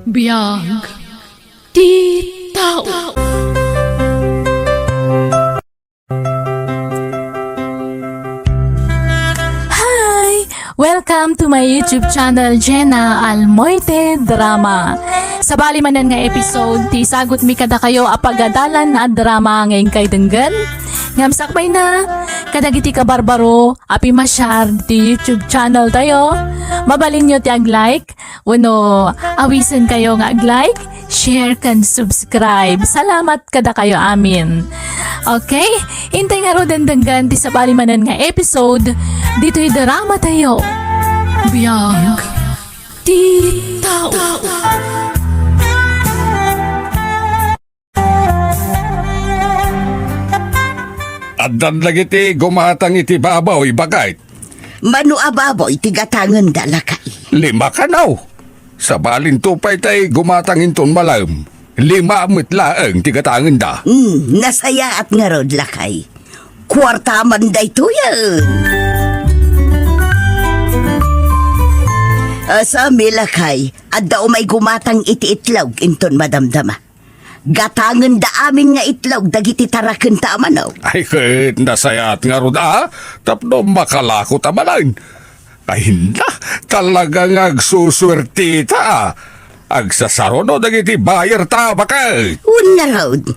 Biyag di tao. Hi! Welcome to my YouTube channel, Jenna Almoite Drama. Sa bali manan nga episode, ti sagot mi kada kayo apagadalan na drama ngayon kay denggan. Ngamsakbay na, kadagiti ka barbaro, api masyar ti YouTube channel tayo. Mabalin nyo ti ag-like, wano awisin kayo nga ag-like, share kan subscribe. Salamat kada kayo amin. Okay? Hintay nga ro dendenggan ti sa bali manan nga episode, dito'y drama tayo. Biyag di tao. Addan lagi ti gumatang iti babaw ibagay. Manu ababoy tigatangan dalakay. 5 kanaw. Sa balin tupay tay gumatang inton malam. 5 mitlaeng tigatangan da. Nasaya at nga rod lakay. Kwarta man day to yan. Sa milakay, at daw may gumatang iti itlog inton madamdama. Gatangan da amin nga itlog dagiti taraken ta amanaw. Ay ket nasayat nga rod tapno makalako tamalan. Ay hinda talagang agsuswerte ta. Agsasarono dagiti buyer ta bakay. Una raod.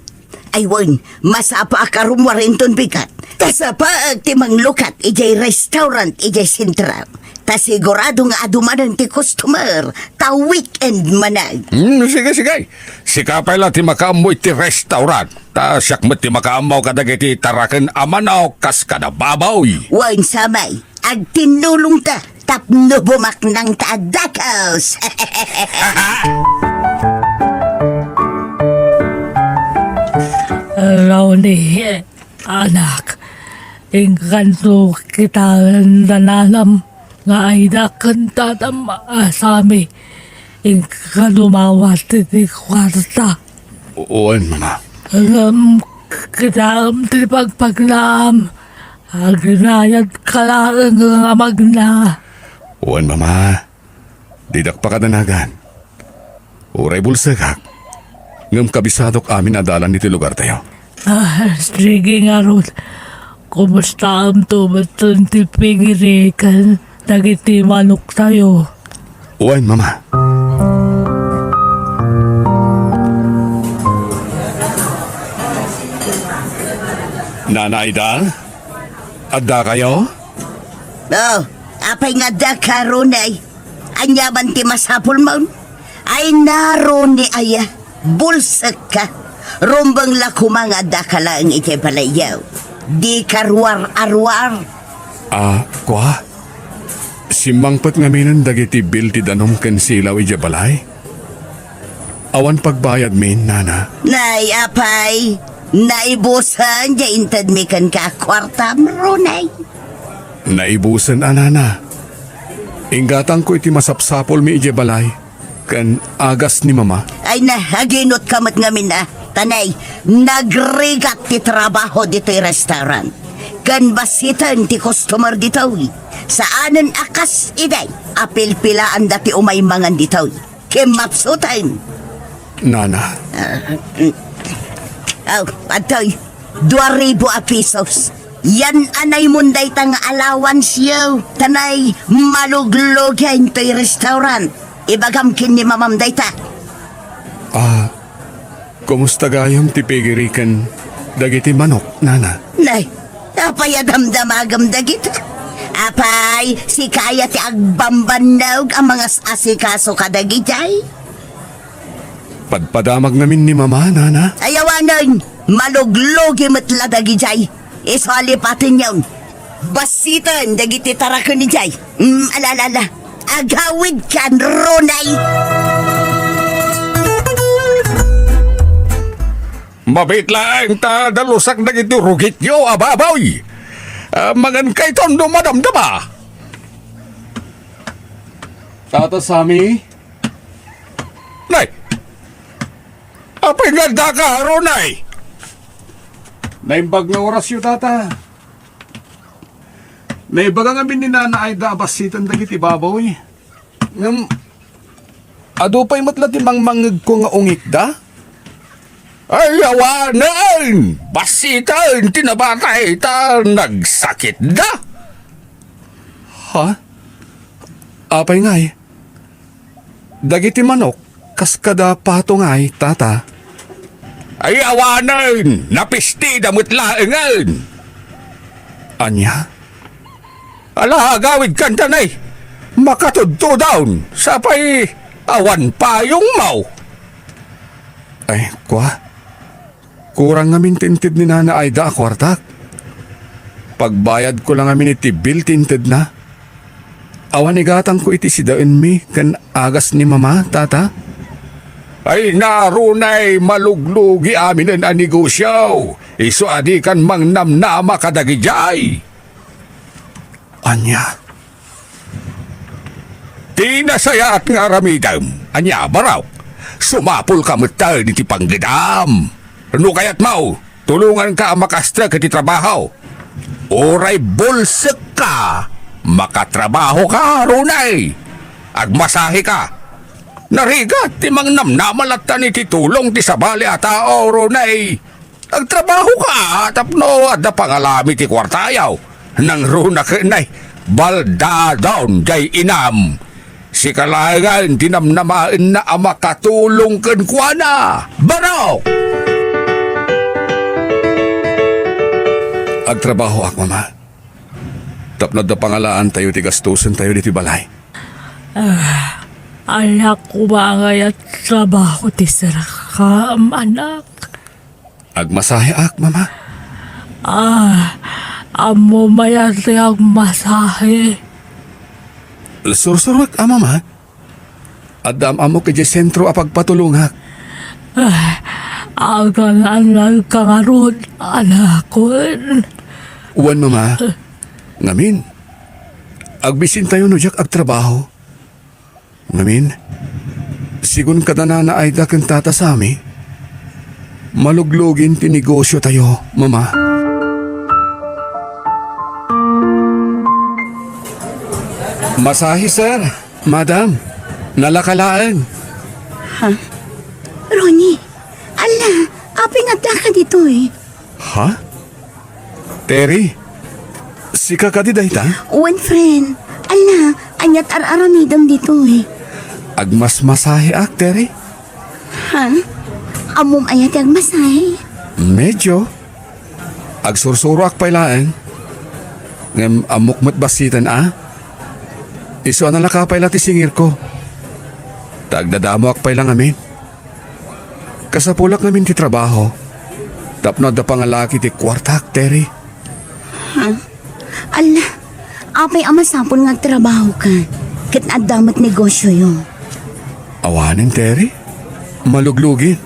Ay wan, masapa akarumwarinton bigat. Tasapa timang lukat ijay restaurant ijay sentral. Tasigurado nga adumanan ti customer. Ta weekend manag. Sige. Sikapay lang ti makaamoy ti restaurant. Ta siyak mo ti makaamaw kadagiti taraken amanaw kas kada babaw. Wan samay, ag tinulong ta. Tapno bumak ng taadakaos. Rauni, anak, ingkanto kita nanalam nga ay nakanta ng asami. Ingkanumawat ti kwarta. Uwan, mama. Kita ti pagpaglam. Aginayat kalaan nga magna. Uwan, mama. Didak pa kadanagan. Uray bulsagak. Ngam kabisadok amin adalan iti lugar tayo. Sige nga ron. Kumusta ang tumatun ti pingirikan? Nagiti manok tayo. Uwan, mama. Nanay da? Adda kayo? Oh, apay nga da karon ay. Anyaman ti masapul maun. Ay naron ni aya. Bulsak ka. Rumbang lakumang adda ka lang iti palayaw. Di karwar-arwar. Kwa? Simangpat ngaminan dagiti bil ti danom ken silaw iti balay? Awan pagbayad min, nana. Nay, apay. Naibusan ya intad mi kan ka kwarta mronay. Naibusan, nana. Inggatang ko iti masapsapol mi iti balay. Kan agas ni mama. Ay na, aginot kamat ngamin na. Tanay, nagrigat ti trabaho dito restaurant. Kan basitan ti customer dito. Saanan akas iday. Apil-pilaan dati umay mangan dito. Kimapsutan. Nana. Atoy, 2,000 a pesos. Yan anay munday tang allowance yaw. Tanay, maluglogyan to'y restaurant. Ibagam kin ni mamam day ta. Kumusta gayam ti pigirikan dagiti manok, nana? Nay, apay adamdamagam dagit. Apay, si kaya ti agbambanawg ang mga asikaso kadagitay. Padpadamag namin ni mama, nana. Ayawanan, maluglogi matla dagitay. Isalipatin yun. Basitan dagiti tarakon ni Jay. Alalala, agawid kan ronay. Mabit lang ta dalusak dagiti rugit yo, ababaw. Magan kay tondo madamdama. Tata Sami? Nay! Apay nga da ka, Ronay! Naimbag nga oras yun, tata. Naibaga nga bininana ay dabasitan dagiti babaw. Ado pa'y matla ti mangmangag ko nga ungik da? Ay, awanan! Basitan! Tinabatay ta! Nagsakit da! Ha? Apay ngay. Dagiti manok, kaskada pato ngay, tata. Ay, awanan! Napisti damot laengan! Anya? Ala, gawid kan tanay! Makatudto down! Sapay, awan pa yung mau! Ay, kwa? Kurang ngamin tinted ni Nana Aida akwartak. Pagbayad ko lang ngamin iti bill tinted na. Awan igatang ko iti si daun mi kan agas ni mama, tata. Ay narunay maluglugi amin ang negosyo. Iso adi kan mang namnama kadagijay. Anya? Tinasayat nga ramidam. Anya baraw. Sumapul ka matay ni ti panggedam. Ano kayat mau? Tulungan ka makastra kati trabaho. Oray bulsek ka. Makatrabaho ka, runay. Agmasahe ka. Narigat, timang namnamalatan ni titulong ti sabali at tao, runay. Agtrabaho ka, tapno at na pangalami ti kwartayaw. Nang runa ka, nay, balda down, jay inam. Si kalagan, tinamnamaan na makatulong kan kuana. Barok! Agtrabaho ak, mama. Tapnod na pangalaan tayo ti gastusan tayo di ti balay. Anak ko bagay at trabaho ti sarakam, anak. Agmasahe ak, mama. Amo mayati ang masahe. Sursurwak, mama. Adam amo kaya sentro apagpatulungak. Agan anay kangarod, anak ko. Uwan, mama. Ngamin. Agbisin tayo no jak agtrabaho. Ngamin. Sigun kadanana ay dakan tata sa ami. Maluglugin ti negosyo tayo, mama. Masahi, sir. Madam. Nalakalaan. Ronnie, ala, aping adla ka dito eh. Ha? Terry? Si kakadi dayta? One friend, ala, anyat aramidam dito eh. Agmas masahe ak, Terry? Ha? Amom ayat ang masahe. Medyo. Agsursuro ak pailaan. Ngem amok basitan Iso na lakapay lati singir ko. Tagdadamo ak pailang amin. Kasapulak namin ti trabaho. Tapno da pangalaki ti kwartak, Terry. Ala, apay amasapon nga trabaho ka. Kat adamat negosyo yun. Awanin, Terry. Maluglugin.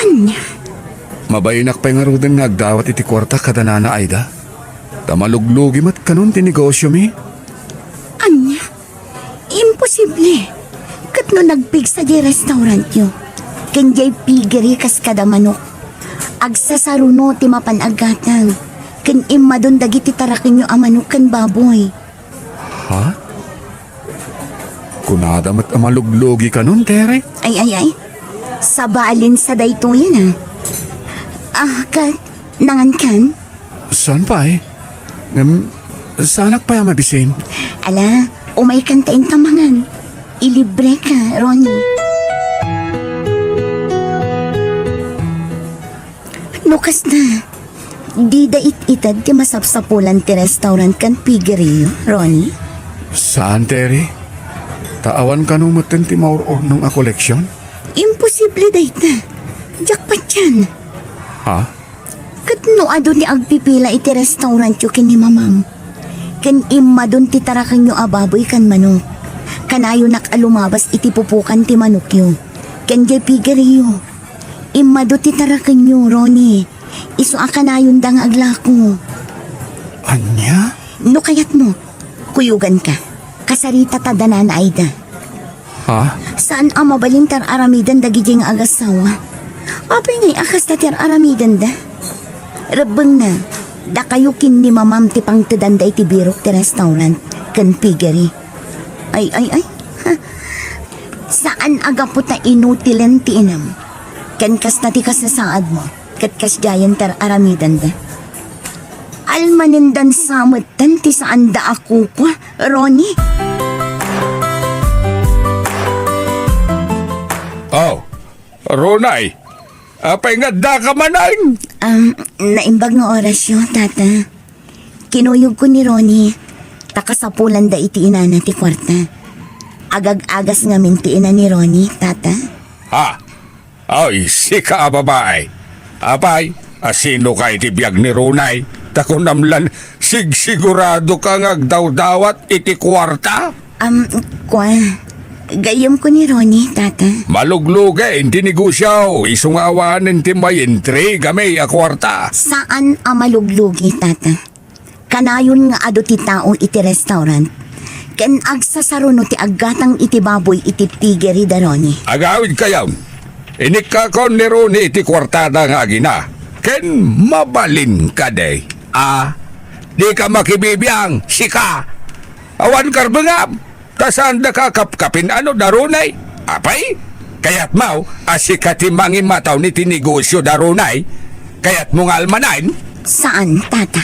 Anya? Mabayinak pa'y nga rudan nga agdawat iti kwartak kada Nana Aida. Tamaluglugi mat kanun ti negosyo mi. Anya? Imposible. Kat no nagpig sa di restaurant nyo. Kanjay pigiri kas kada manok. Agsasaruno ti mapanagatan. Kan imadon dagiti tarakin nyo amanok kan baboy. Ha? Kunada mat amaluglugi kanun, Terry? Ay. Sabalin sa dayto yan kat, nangan kan? Saan pa sanak pa mabisin? Ala, umay kan taing tamangan. Ilibre ka, Ronnie. Nukas na. Di da itad ti masapsapulan ti restaurant kan piggery, Ronnie. Saan, Terry? Taawan ka numutin ti mauror nung koleksyon? Imposible dayta. Jackpot yan. Ha? Kat no ado ni agpipila iti restaurant yu kin ni mamam. Kan imma don ti tarakan yu ababoy kan manok. Kanayo nakalumabas iti pupukan ti manok yu. Kan jay piggery yu. Imma do ti tarakan yu, Ronnie. Iso akanayon dang aglako. Anya? No kayat mo, kuyugan ka. Kasarita tadanan na Aida. Ha? Saan ang mabalintar aramidan dagijing agasawa? Apay ngay akas na tir aramidan da? Rabang na, da kayo kin ni mamam ti pang tidanda iti birok ti restaurant, kan piggery. Ay. Ha? Sa Saan aga po ta inutilan ti inam? Kan kas na ti kas na saad mo, kat kas jayan tar aramidan da. Almanindan samatan ti saan da ako ko, Ronnie. Oh, Ronay, apay nga da ka manan. Naimbag nga orasyon, tata. Kinuyog ko ni Ronnie, takasapulan da iti ina na ti kwarta. Agag-agas nga minti ina ni Ronnie, tata. Ha? Ay, sika babae. Apay, asino ka iti biyag ni Ronay? Takunamlan, sigurado ka ngagdaw-dawat iti kwarta? Kwa, gayom ko ni Ronnie, tata. Malugluge, hindi negosyaw. Isungawanan ti may intriga may akwarta. Saan amaluglugi, tata? Kanayon nga ado ti tao iti restaurant. Ken agsasaruno ti aggatang iti baboy iti tigeri da Ronnie. Agawid kayaw. Inikakon ni Ronnie iti kwartada nga agina. Ken mabalin ka day. Di ka makibibiyang, sika. Awan karbangam. Tasanda ka kapkapin ano da Ronay. Apay? Kaya't mau, asikati mangin mataw ni tinegosyo da Ronay. Kaya't mong almanan. Saan, tata?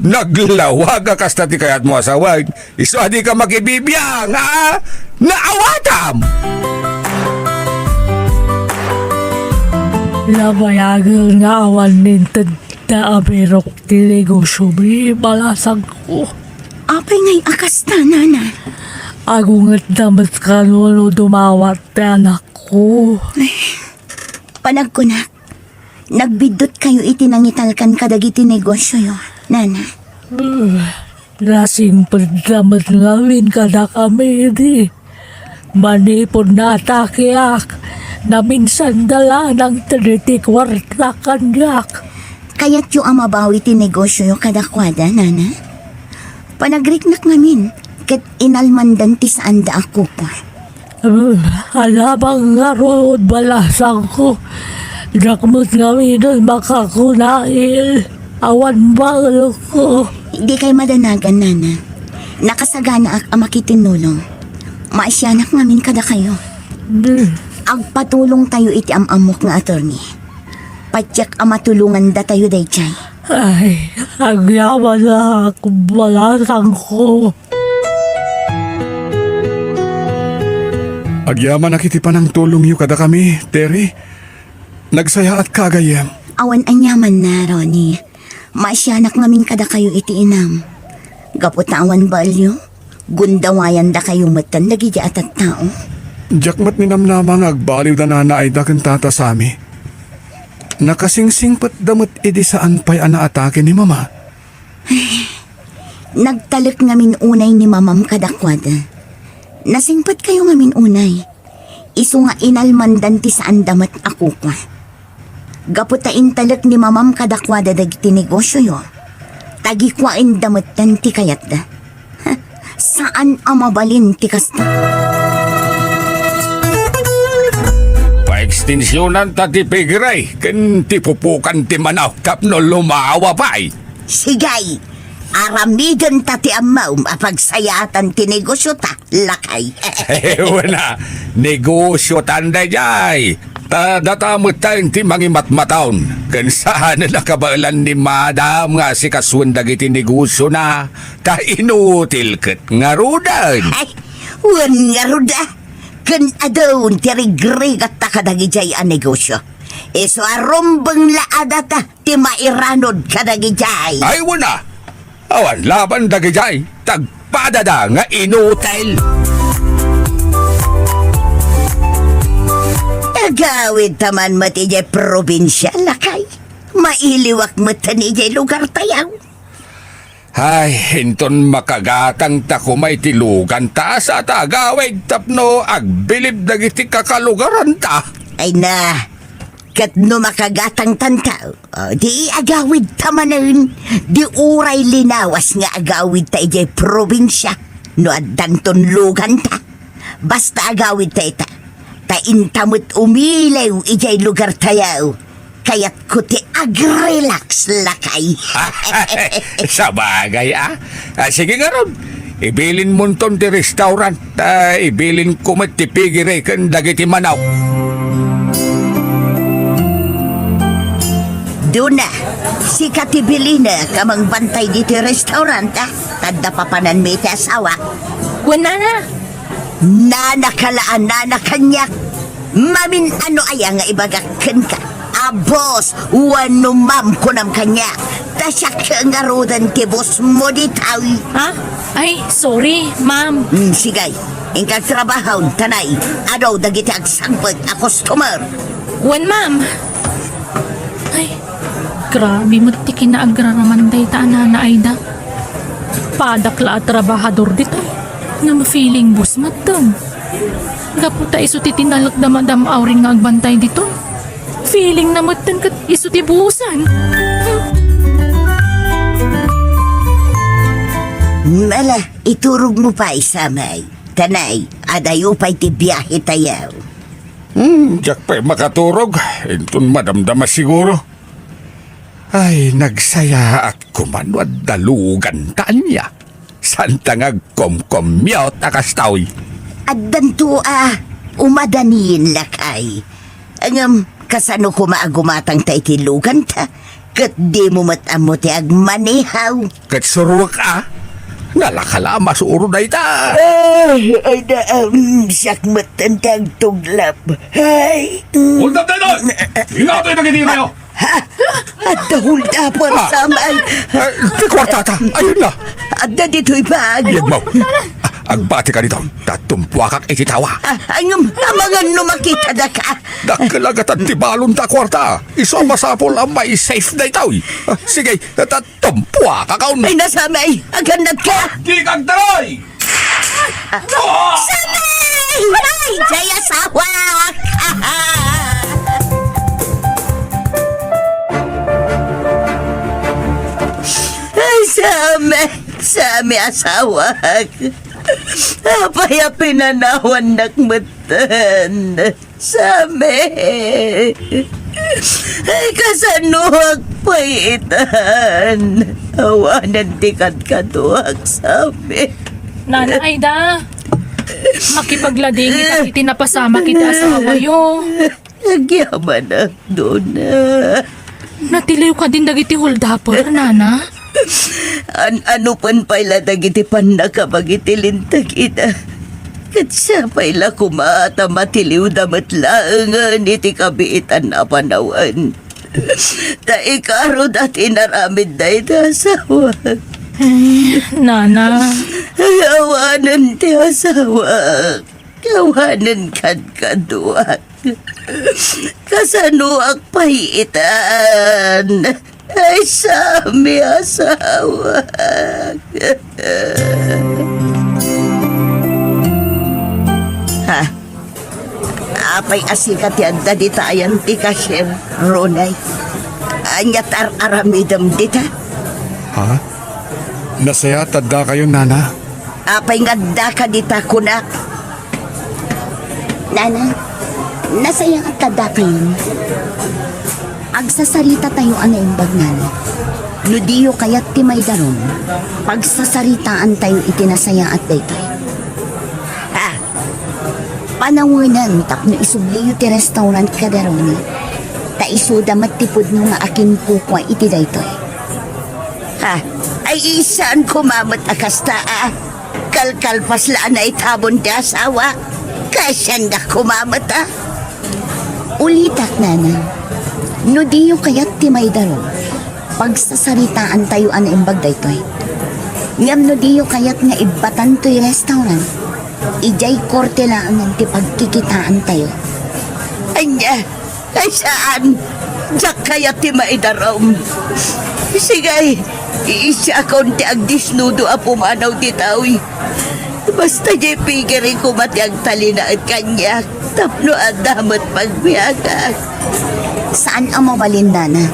Naglawag ka kasta ti kayat mo asawag. Iso di ka makibibiyang, ha? Naawatam! Labayagan nga awan nintad na aberok ti negosyo mi balasang ko. Apay ngay akas ta, nana. Agungat damat ka no dumawat ti anak ko. Panag ko na. Nagbidot kayo itinangitalkan kadagiti negosyo yo, nana. Lasing pagdamat ngamin kada kami di. Manipon na atakeak na minsan dala ng 30 kwarta kanyak. Kaya't yung amabawi ti negosyo yo kadakwada, nana. Panagriknak namin, kat inalmandan ti saan da ako pa. Alabang nga rood balasang ko. Dakmut ngamin doon makakunail. Awan balo ko. Hindi kay madanagan, nana. Nakasagana ak amakitinulong. Maasyanak namin kada kayo. Agpatulong tayo iti amamok nga attorney. Patyak amatulungan da tayo day chay. Ay, agyaman na ako balasang ko. Agyaman na kiti pa ng tulong yu kada kami, Terry. Nagsaya at kagayam. Awan anyaman na, Ronnie. Maasyanak namin kada kayo iti inam. Gaputawan balyo. Gundawayan da kayo matan nagidya at tao. Jakmat ni namnamang agbaliw da nana ay dakan tata sami. Nakasingsing pat damot idi saan pa'y ana atake ni mama. Nagtalik ngamin unay ni mamam kadakwada. Nasingpat kayo ngamin unay. Isu nga inalmandan ti saan damat ako kwa. Gaputain talik ni mamam kadakwada dagiti negosyo yo. Tagikwain damat tan ti kayat da. Saan amabalin ti kasta? Paekstensyonan ta ti pigiray. Ken ti pupukan ti manaw kapno lumawa pa'y. Sigay, aramigan ta ti amaw mapagsayatan ti negosyo ta, lakay. Wala, negosyo tanda jay. Datamot tayong ti mangimatmataon. Kan saan na nakabailan ni madam nga si kaswendag iti negosyo na ta inutil ket nga rudan. Ay, wan nga ruda. Kan adon ti rigrigat ta kadagijay a negosyo. Iso arumbang laada ta ti mairanod kadagijay. Ay wala, awan laban dagijay tagpadada nga inutil. Agawid taman matijay probinsya, lakay. Mailiwak matan ijay lugar tayaw. Ay, hinton makagatang takumay tilugan ta sa tagawid tapno agbilib dagiti kakalugaran ta. Ay na, kat no makagatang tantaw, di agawid tamanin, di uray linawas nga agawid ta ijay probinsya, no adanton lugan ta. Basta agawid ta ita, ta intamot umilaw ijay lugar tayaw. Kaya't ko ti agrelax lakay. Sa bagay Sige nga ron, ibilin mo ton ti restaurant, ibilin ko matipigire kan dagiti manaw. Duna, si Katibilina kamang bantay dito restaurant, Tanda pa panan may ti asawa. Wan nana. Nanakalaan, nanakanyak. Mamin ano aya nga ibagakan ka. Abos, wano mam ko nam kanya. Tasya ka nga rodan ti boss mo ditawi. Ha? Ay, sorry, ma'am. Sigay, ingkag trabaho, tanay. Adaw dagiti agsangpag a customer. Wan, ma'am. Ay, grabe mo ti kinaagraraman day ta na Aida. Padakla at trabahador dito. Nga ma-feeling bus matang. Gaputa iso ti tinalak damadam awring nga agbantay dito. Feeling na matan kat iso ti buusan. Mala, iturog mo pa isamay. Tanay, adayo pa'y ti biyahe tayaw. Diyak pa'y makaturog, intun madamdama siguro. Ay, nagsaya at kumanwad dalugan tanya. Santa nga komkomyot akastawi. At danto umadaniin lakay. Angam, kasano ko maagumatang ta itilugan ta? Kat di mo matammo ti agmanihaw. Kat suruak nalakala masuro na ita. Ay da, siyak matantang tuglap. Ay, Hold up, Denon! Ingato'y nagindi kayo! at dahul tapon samay. Di kwartata, ayun na. At da dito'y bag. Yan mo. Agbati ka dito. Tatumpuwa kak ikitawa. Angam, amangan no makita da ka. Nakalagatan ti balon ta kwarta. Iso masapol ang may safe na itaw. Sige, tatumpuwa ka kaun. Ay, nasamay. Agandad ka. Di kang taroy! Samay! Ay, jaya sawa! Ay, Sami asawa. Apaya pinanawan nakmatan. Sami. Ay, kasanuhag paitan. Awanan tikat katuhag, Sami. Nana Aida, makipaglading kita itinapasama kita asawa yo. Nagyaman ang doon. Natiliw ka din dagiti holdapper, Nana. Ano pan pala dagiti pan nakabagitilintag ina. Kat siya pala kumata matiliw damat lang iti kabiitan na panawan. Ta ikaro dati naramid na itasawa. Nana, Ayawanan ti asawa. Kawanan kan kaduak. Kasanuak pahiitan. Ay, Sami asawa. Ha? Apay asikat yan dita ayan ti kasir, Ronay. Anyat aramidam dita. Ha? Nasaya tadda kayo, Nana. Apay ngadda ka dita kunak. Nana, nasaya at tada kayo. Agsasarita tayo anaimbag nana. Nudiyo kaya't timay daron. Pagsasaritaan tayo itinasaya at daytoy. Ha? Panawanan tapno isubliyo ti restaurant kadaroni. Ta isuda matipod no nga akin pukwa iti daytoy. Ha? Ay isaan kumamat akasta Kalkalpas laan na itabon ti asawa. Kasyan na kumamat Ulitak nana. Nudiyo kaya't timay daron. Pagsasaritaan tayo anaimbag daytoy. Ngam nudiyo kaya't nga ibatan to'y restaurant. Ijay korte lang ang ti pagkikitaan tayo. Anya? Ay saan? Diyak kaya ti maidarom. Sigay, iisya akong ti agdisnudo a pumanaw ti tawi. Basta di pigirin ko mati ang talina at kanya. Tapno at damat pagbiyaga. Saan ang mabalin nana?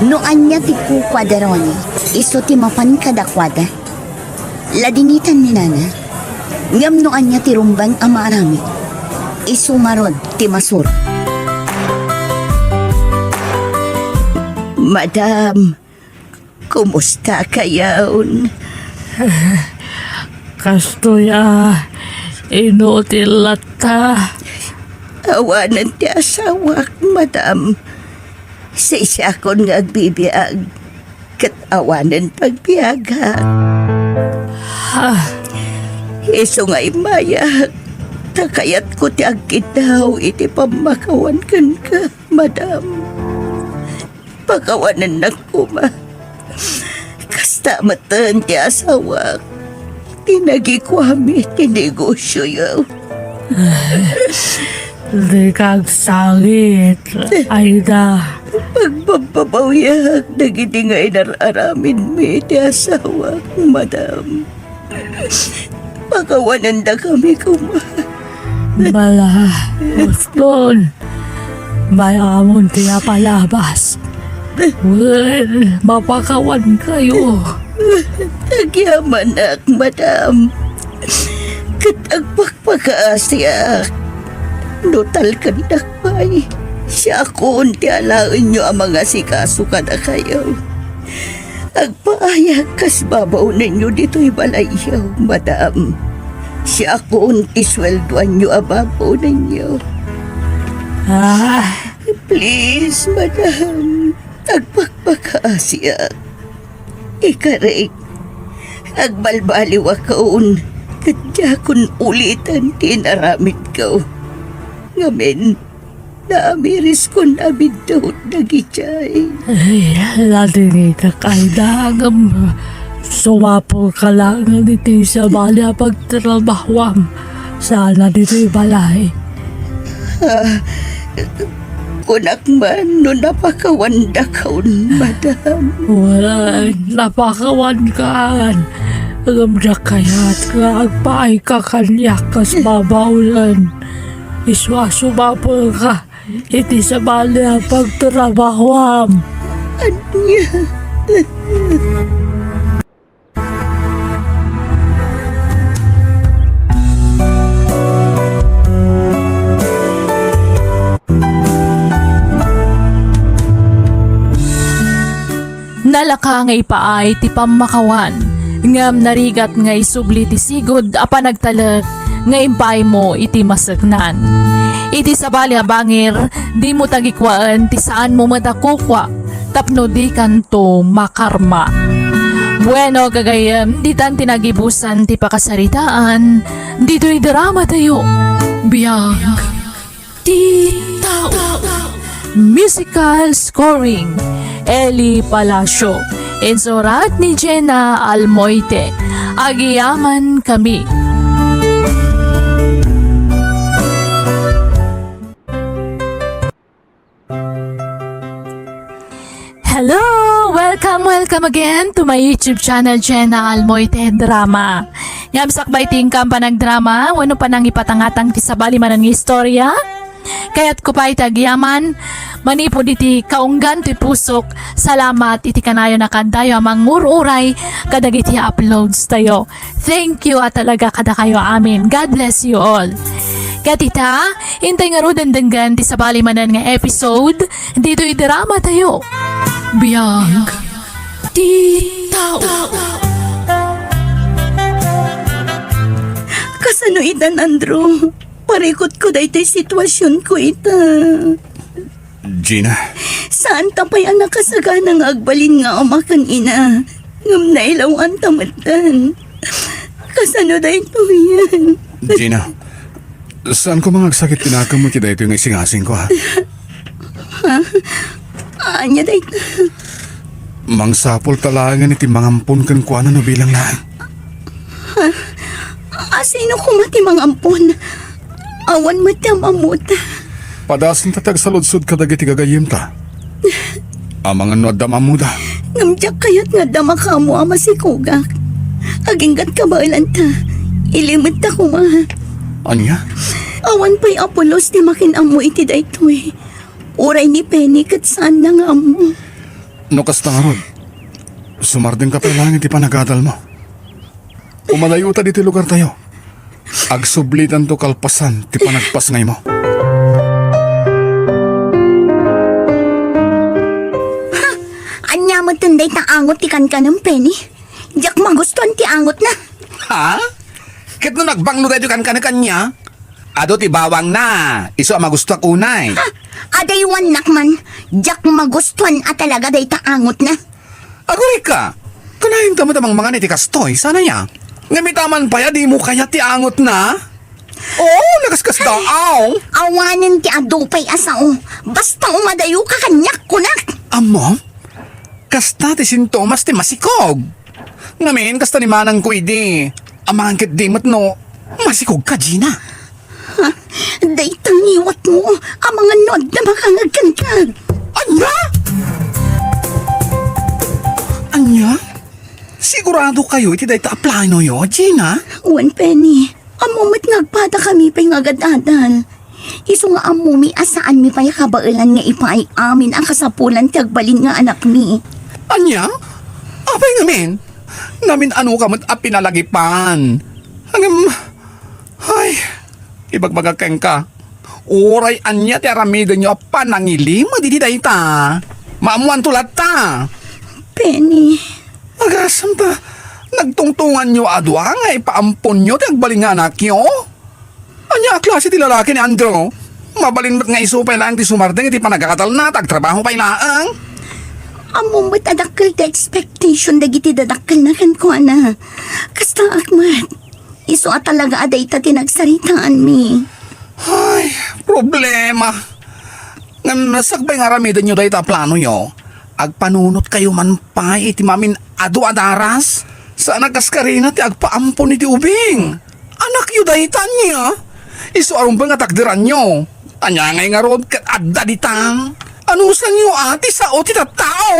Noan niya ti kukwaderoni, iso ti mapan kadakwada. Ladinitan ni nana, ngam noan niya ti rumbang amarami, iso marod ti masur. Madam, kumusta kayaon? Kastoy inutil ta. Awanan ti asawak, madam. Sa isa kon nga agbibiyag. Kat awanan pagbiyaga. Iso nga'y mayak. Takayat ko ti agkitaw iti pamakawan kan ka, madam. Pakawanan na kuma. Kasta matan ti asawak. Tinagikwami ti negosyo yaw. Di kag sangit, Aida. Pagpapabawyak, nagiti nga inararamin mi ti asawak, madam. Pakawanan na kami kuma. Bala, Uston. May amon tiya palabas. Well, mapakawan kayo. Nagyaman ak, madam. Katagpagpakaasyak. Nutal ka nakpay. Siya akong tialain nyo ang mga sikaso ka na kayo. Agpaayag kas babaw ninyo dito'y balayaw, madam. Siya akong isweldoan nyo ang babaw ninyo. Please, madam. Agpagpakaasyak. Ikarig. Agbalbaliw akaon. Kadya kun ulitan tinaramit ko. Ngamen, naamiris ko nabidot na gichay. Ay, ladini ka Aida. Sumapol ka lang dito sa balya pagtrabahwam. Sana dito'y balay. Kunak man no napakawanda kaun, madam. Wala, napakawan kan. Agamda kaya't agpaay ka kanyak kas babaulan. Iswa-sumapol ka. Iti sa balya pagtrabahwam. Anya. Nalaka ngay paay ti pamakawan. Ngam narigat ngay subli ti sigod apa nagtalag nga impay mo iti masagnan. Iti sabali a bangir, di mo tagikwaan ti saan mo matakukwa, tapno di kanto makarma. Bueno, gagayam, di tan tinagibusan ti pakasaritaan, dito'y drama tayo. Biyag ti tao. Musical scoring, Eli Palacio. Insurat ni Jenna Almoite. Agiyaman kami. Hello! Welcome again to my YouTube channel, Jenna Almoite Drama. Ngam sakbay tingkam pa nagdrama, wano pa nang ipatangatang ti sabali man ang istorya. Kaya't ko pa itagyaman, manipo iti kaunggan ti pusok, salamat iti kanayo na kandayo amang ngururay, kadag iti uploads tayo. Thank you at talaga kada kayo amin. God bless you all. Kaya tita, hintay nga ro dandanggan ti sabali manan nga episode, dito idrama tayo. Biyag ti tao. Kasano itan, Andrew? Parikot ko dahil sitwasyon ko ita. Gina, Saan tapay anak kasaganang agbalin nga umakan ina? Ngam na ilaw ang tamatan. Kasano dahil to yan? Gina, saan ko mga sakit pinakamot kita ito yung isingasing ko, ha? Anya dahil to? Mangsapol talangan iti mangampun kan kuana no bilang lang. Sino kumati mga ampon? Awan matamamuta. Padasin tatag sa ludsud kadag iti gagayim ta. Amang ano adamamuda. Namdiyak kayat nga dama ka mo ama si Kugak. Aginggat ka ba ilan ta? Ilimit ta kuma. Anya? Awan pa'y Apolos di makinamo iti dayto eh. Uray ni Penny kat saan na nga mo. No kasta nga rod. Sumarding ka pa lang iti panagadal mo. Umalayo ta diti lugar tayo. Agsublitan to kalpasan ti panagpas ngay mo. Anya mo tunday ta angot ti kan ng Penny. Jak magustuhan ti angot na. Ha? Ket no nagbanglo dayo kan kanya? Ado ti bawang na. Iso ang magusto ak unay. Aday wanak man, jak magustuhan at talaga day ta angot na. Agoy ka. Kanahin tamang mga niti kastoy. Sana niya. Ngamitaman pa ya di mo kaya ti angot na? Oo, nagaskas daaw. Awanin ti adupay asao. Basta umadayo ka kanyak kunak. Amo? Kasta ti sintomas ti masikog. Ngamin, kasta ni manang ko idi. Amang kit dimot no. Masikog ka, Gina. Day tangiwat mo, ang mga nod na makangagkantag. Anya? Anya? Sigurado kayo iti day ta plano yo, Gina? One penny, amumit ngagpada kami pa'y ngagadadal. Iso nga amumi asaan mi pa'y kabailan nga ipaay amin ang kasapulan tagbalin nga anak mi. Anya? Apay ngamin? Namin ano ka mat pinalagipan. Hanggang... Ay... Ibagbagakeng ka. Uray anya ti aramida nyo panangili mo di ta. Maamuan tulat ta. Penny, Magasam ta. Nagtungtungan nyo adwa nga ipaampon nyo ti agbaling nga anak nyo. Anya klase ti lalaki ni Andrew. Mabalin ba't nga isupay lang ti sumardeng iti panagakatal na tagtrabaho pa'y laang. amumit adakkel ti expectation dagiti dadakkel na kan ko ana. Kasta akmat, iso at talaga aday ta tinagsaritaan mi. Ay, problema. Nasagbay nga ramidan nyo dahi ta plano nyo. Agpanunot kayo man pa iti mamin adu adaras. Sa nagaskarina ti agpaampon iti ubing. Anak yu dahi ta niya. Iso aron ba nga takdiran nyo. Anya ngay nga rod kat adda ditang. Anusan nyo ati sa o ti tao.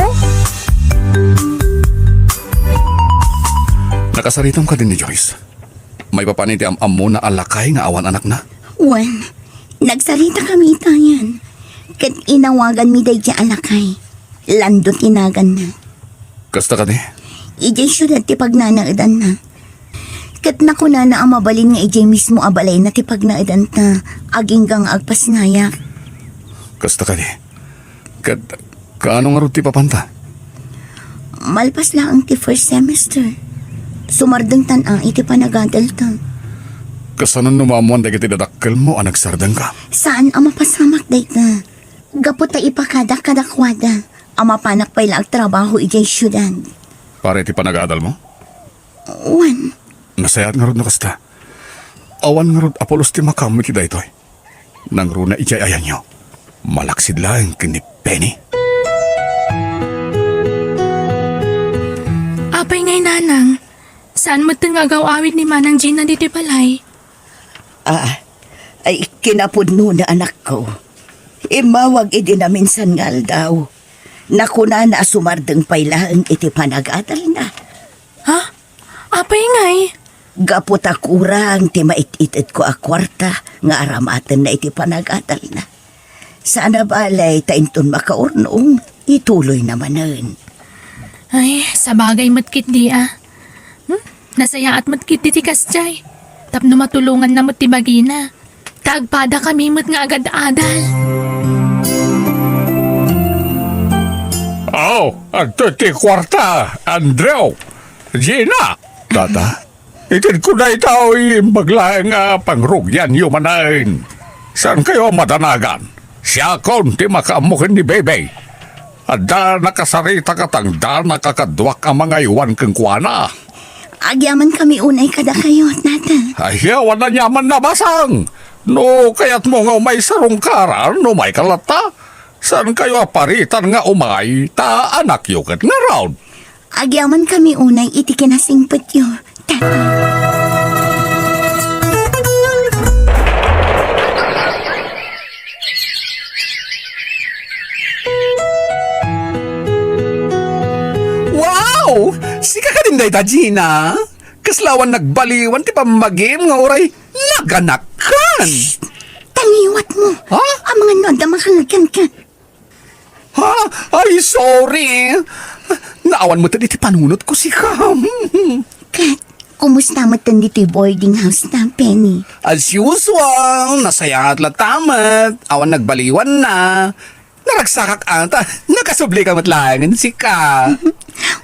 Nakasaritam ka din ni Joyce. May papaniti am mo na alakay nga awan anak na. Wan, nagsarita kami tayan. Kat inawagan mi day di alakay. Lando tinagan na. Kasta ka ni? Ijay syudad ti pagnanaadan na. Kat nakuna na ang mabalin nga ijay mismo abalay na ti pagnaadan ta. Aging gang agpasnayak. Kasta ka ni? Kaano nga rin ti papanta? Malpas lang ti first semester. Sumardang tan-ang iti panagadal ta. Kasanon numamuan da kiti dadakkel mo anak sardang ka. Saan ang mapasamak day ta? Gapot ta ipakada-kadakwada. Ang mapanak pa'y lang trabaho ijay syudad. Pare ti panag-aadal mo? Wan, Nasayat nga rin na kasta. Awan nga rin apolos ti makamit ti daytoy. Nang runa ijay ayan nyo. Malaksid lang kini Penny. Apay ngay nanang, saan mo tangagaw awit ni Manang Gina diti balay? Ay kinapudno na anak ko. Imawag idi na minsan ngal daw. Nakuna na sumardeng pailaang iti panag-atal na. Ha? Apay ngay? Gapot kurang ti mait-itit ko a kwarta nga aramatan na iti panag-atal na. Sana balay tainton makaurnong ituloy namanan. Ay, sa bagay matkit di Nasaya at matkit di ti kasjay. Tapno matulungan na ti bagina. Tagpada kami mat nga agad-adal. Oh, agto ti kwarta, Andrew. Gina. Tata, itin ko na itaw maglaang pangrugyan yung manain. Saan kayo madanagan? Siya kon ti makaamukin ni Bebe. Ada nakasarita katang da nakakadwak ang mga iwan kang kuwana. agyaman kami unay kada kayo, nata. Ayawan na nyaman na basang. No, kaya't mo nga umay sarong karan, no may kalata. Saan kayo aparitan nga umay, ta anak yukat nga round. Agyaman kami unay iti kinasingpet yo, tata. Wow! Sika ka din day ta, Gina. Kaslawan nagbaliwan ti pamagim nga oray naganakan. Tangiwat mo. Ha? Ang mga noda makangagyan ka. Ha? Ay, sorry. Naawan mo tadi ti panunot ko si Kam. Kat, kumusta mo dito boarding house na, Penny? As usual, nasaya at latamat. Awan nagbaliwan na. Naragsakak ata. Nakasubli ka matlangan si Ka.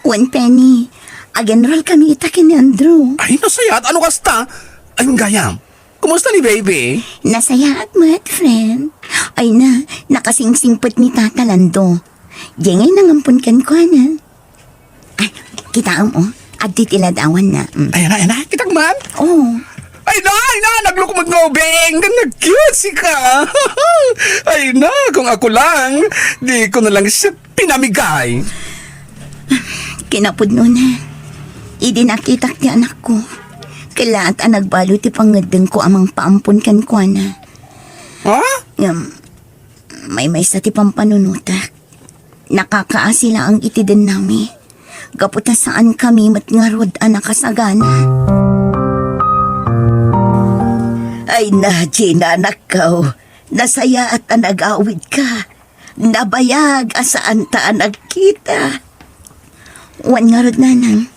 One Penny, Agenral kami itakin ni Andrew. Ay, nasayat. Ano kasta? Ay, gayam. Kumusta ni baby? Nasaya at mat, friend. Ay na, nakasingsingpot ni Tata Lando. Diyengay nangampun kan ko na. Ay, kita mo, adit iladawan na. Ayan na, kitang man. Oh, Ay na, nagluk mag-ngobeng. Nag-cute si ka. Ay na, kung ako lang, di ko na lang siya pinamigay. kinapod no na. Idi nakitak ti anak ko. Kailaat ang nagbalo ti pangadeng ko amang paampun kan ko na. Ha? May sa ti pampanunutak. Nakakaasila ang itiden nami. Gaputa saan kami matngarod ang nakasagana. Ay na, Gina, anak ko. Nasaya at nag-awid ka. Nabayag asaan ta nagkita. Wan ngarod nanang.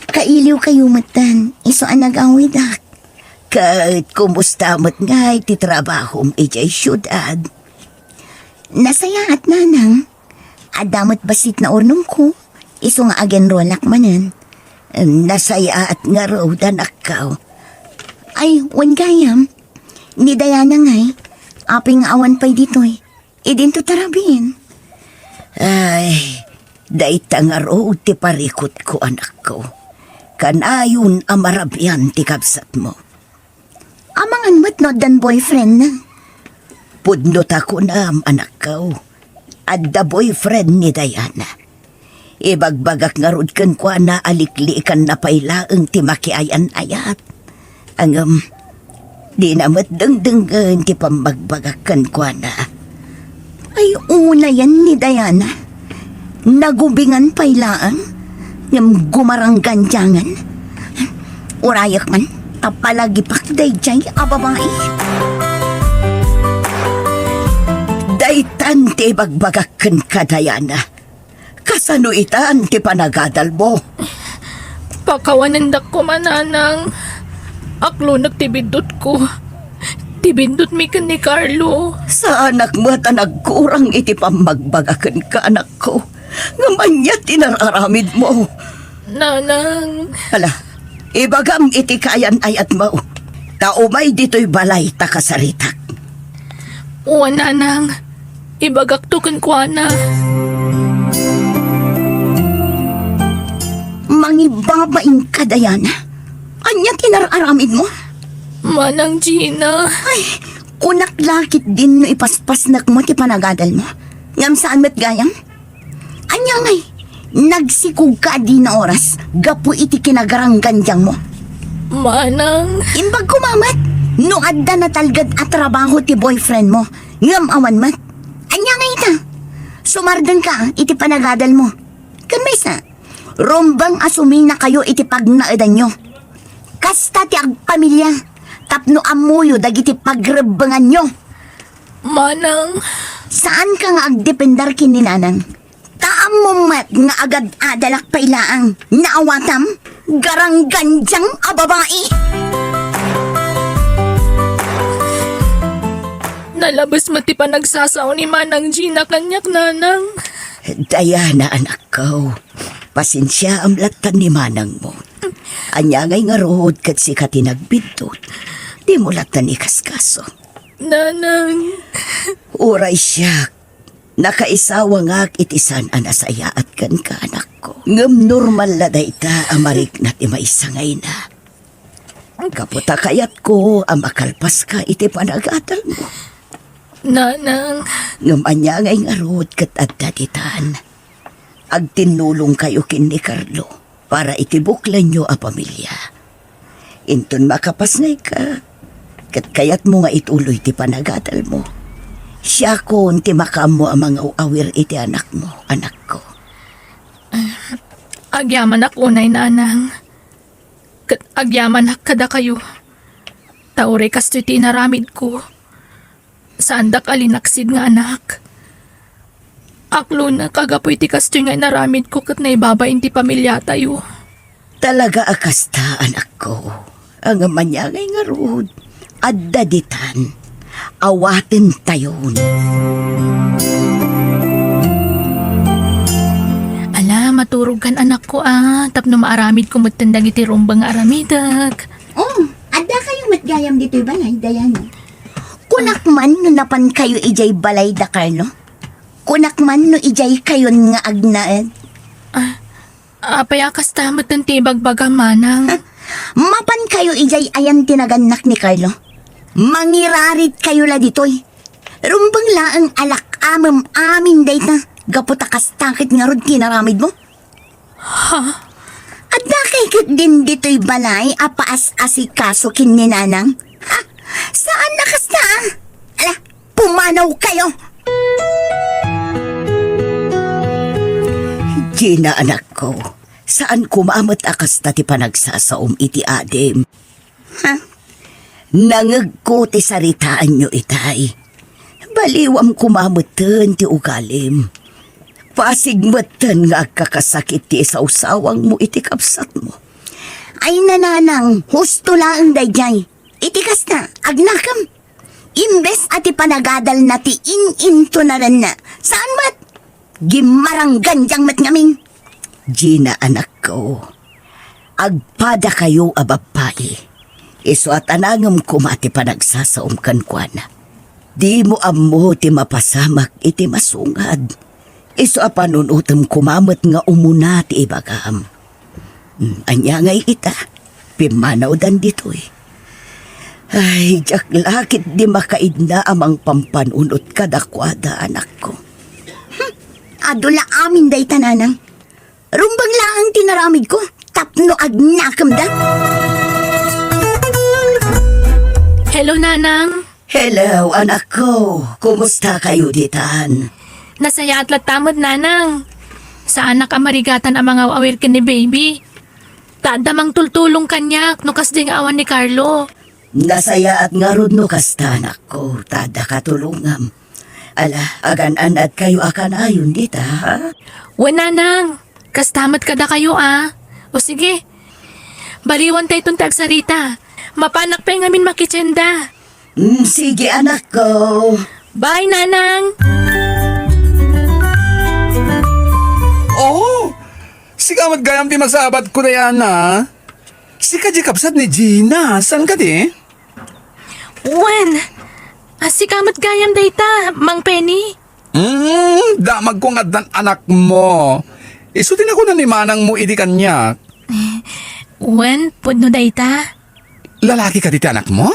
Kailiw kayo matan. Iso ang nag-awid ak. Kahit kumusta mo't ngay ti trabaho ijay syudad. Nasaya at nanang. Adamot basit na ornong ko. Iso nga agenrolak manan. Nasaya at nga raw anak ko. Ay, wan gayam. Ni Diana ngay. Aping awan pa'y dito'y. Idin to tarabin. Ay, dayta nga raw ti parikot ko anak ko. Kanayon amarabyan ti kabsat mo. Amangan mo't not dan boyfriend na. Pudnot ako na anak ko. At the boyfriend ni Diana. Ibagbagak nga rod kan kwa na aliklikan na pailaang ti makiayan ayat. Ang di namat dengdengan ti pambagbagakan kwa na. Ay, una yan ni Diana. Nagubingan pailaang. Yung gumaranggan jangan. Urayak man. Tapalagi pakday jay ababay. Daytan ti bagbagakan ka, Diana. Kasano itan ti panagadal mo? Pakawanandak ko mananang. Aklo nagtibindot ko. Tibindot mi kan ni Carlo. Sa anak mo at nagkurang iti pamagbagakan ka, anak ko. Ngamanya tinararamid mo. Nanang. Hala, ibagam iti kayan ayat mo. Taumay dito'y balay takasaritak. O nanang. Ibagaktukan ko na. Mangibabaing ka, Diana. Anya tinararamid mo? Manang Gina. Ay, kunak lakit din no ipaspas mo ti panagadal mo. Ngam saan met gayam? Anya ngay, nagsikog ka di na oras, gapu iti kinagaranggan diyang mo. Manang. Imbag kumamat, no adda na talgad at trabaho ti boyfriend mo, ngam awan mat. Anya ngay ta, sumardan ka iti panagadal mo. Kanmaysa, rombang asuming na kayo iti pagnaadan nyo. Kasta ti agpamilya, tapno amuyo dagiti pagrebangan nyo. Manang. Saan ka nga agdependar kininanang? Taam mo mat nga agad adalak pailaang naawatam, garang ganjang ababae. Nalabas mati pa nagsasaw ni Manang Gina kanyak nanang. Diana, anak ko. Pasensya ang latan ni manang mo. Anya ngay nga rohod kat si katinagbindot. Di mo latan ikaskaso. Nanang. Uray siya. Nakaisawa nga itisan anasaya at kan ka, anak ko. Ngam normal na dayta amarik na ti maisangay na. Kaputa kayat ko amakalpas ka iti panagatal mo. Nanang. Ngam anya ngay nga rohod kat adaditan. Agtinulong kayo kin ni Carlo para itibuklan nyo a pamilya. Inton makapasnay ka, kat kayat mo nga ituloy ti panagadal mo. Siya kon ti makam mo ang mga uawir iti anak mo, anak ko. Agyaman ako nay nanang. Agyaman kada kayo. Taure kasto iti naramid ko. Saan dak alinaksid nga anak. Aklo na kagapoy ti kasto nga naramid ko kat naibabain ti pamilya tayo. Talaga akasta, anak ko. Ang manyagay nga ruhod. Addaditan. Awatin tayon. Ala, maturog kan anak ko tapno maaramid ko magtandang iti rumbang nga aramidag. Oh, ada kayong matgayam dito'y balay, Dayana. Kunak man no napan kayo ijay balay da Carlo. Kunak man no ijay kayon nga agnaed. Apay akas tamat ng tibag-baga manang. Mapan kayo ijay ayan tinaganak ni Carlo. Mangirarit kayo la ditoy. Rumbang laang alak amam amin dayta. Gaputakas takit nga rod kinaramid mo. At nakikit din dito'y balay apaas asikaso kin ni Nanang. Ha? Saan nakas na? Ala, pumanaw kayo. Gina, anak ko, saan kumamat akas na ti panagsasaom iti adem? Ha? Nangag ko ti saritaan nyo itay. Baliwam kumamatan ti ugalim. Pasigmatan nga kakasakit ti sausawang mo iti kapsat mo. Ay nananang, husto lang dayjay. Itikas na, agnakam. Imbes ati panagadal na ti in-into na rin na. Saan ba't? Gimarang ganjang mat ngamin. Gina, anak ko, agpada kayo ababay. Iso at anangam kumati panagsasaom kankwana. Di mo amo ti mapasamak iti masungad. Iso a panunutam kumamat nga umuna ti ibagam. Anya ngay ita, pimanaw dan ditoy. Ay, jak lakit di makaidna amang pampanunot kadakwada, anak ko. Adula amin day tananang. Rumbang lang ang tinaramid ko. Tapno agnakam da. Hello, Nanang. Hello, anak ko. Kumusta kayo ditan? Nasaya at latamad, Nanang. Sa anak amarigatan ang mga awir ka ni baby. Tadamang tultulong kanyak, nukas ding awan ni Carlo. Nasaya at ngarod no kasta, anak ko. Tada katulungam. Ala, agan-an at kayo akan ayon dita, ha? Nanang. Kastamat kada kayo O sige. Baliwan tayo itong tagsarita. Mapanak pa yung amin makitsenda. Sige, anak ko. Bye, Nanang. Oh, siga matgayam ti masabat ko na yan, ha? Sika di kapsat ni Gina. Saan ka di? Asikamat gayam dayta, Mang Penny. Damag ko nga dan anak mo. Isutin ako na ni manang mo idi kanya. Pudno dayta. Lalaki ka diti anak mo?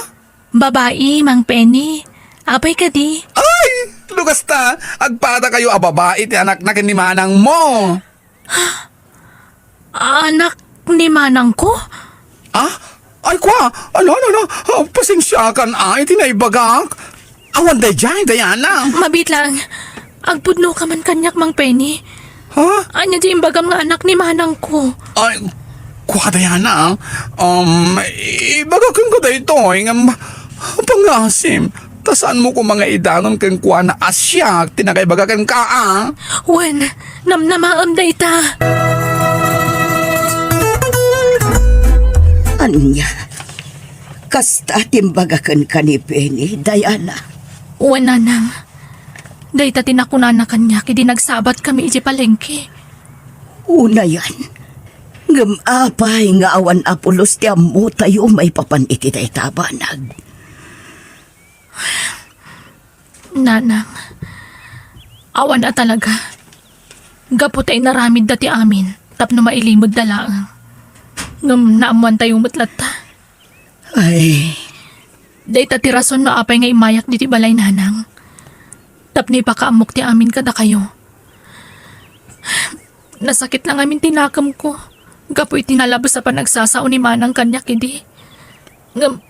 Babae, Mang Penny. Apay ka di. Ay, lugas ta. Agpada kayo ababae ti anak na ni manang mo. Anak ni Manang ko? Ay kwa, ano, pasensya kan iti na ibagak. Awan day dyan, Diana. Mabit lang. Agpudno ka man kanyak, Mang Penny. Ha? Anya di imbagam nga anak ni Manang ko. Ay, kwa Diana. Ibagakan ko dito, pangasim. Tasaan mo ko mga idanon kang kwa na asyak, tinakaibagakan ka, namnamaam dayta. Anya, kasta timbagakan ka ni Penny, Diana. Nanang. Dayta tinakunan na kanya, kidi nagsabat kami iji palengke. Una yan. Ngam-apay nga awan apulos ti amu tayo may papaniti tayo tabanag. Nanang. Awan na talaga. Gaputay naramid dati amin, tapno mailimod dalaang. Ngam naamuan tayo matlata. Ay, Dayta ti rason no apay nga imayak diti balay, Nanang. Tapni pakaamok ti amin kada kayo. Nasakit lang amin tinakam ko. Gapoy tinalabas sa panagsasao ni Manang kanya kidi. Ngam,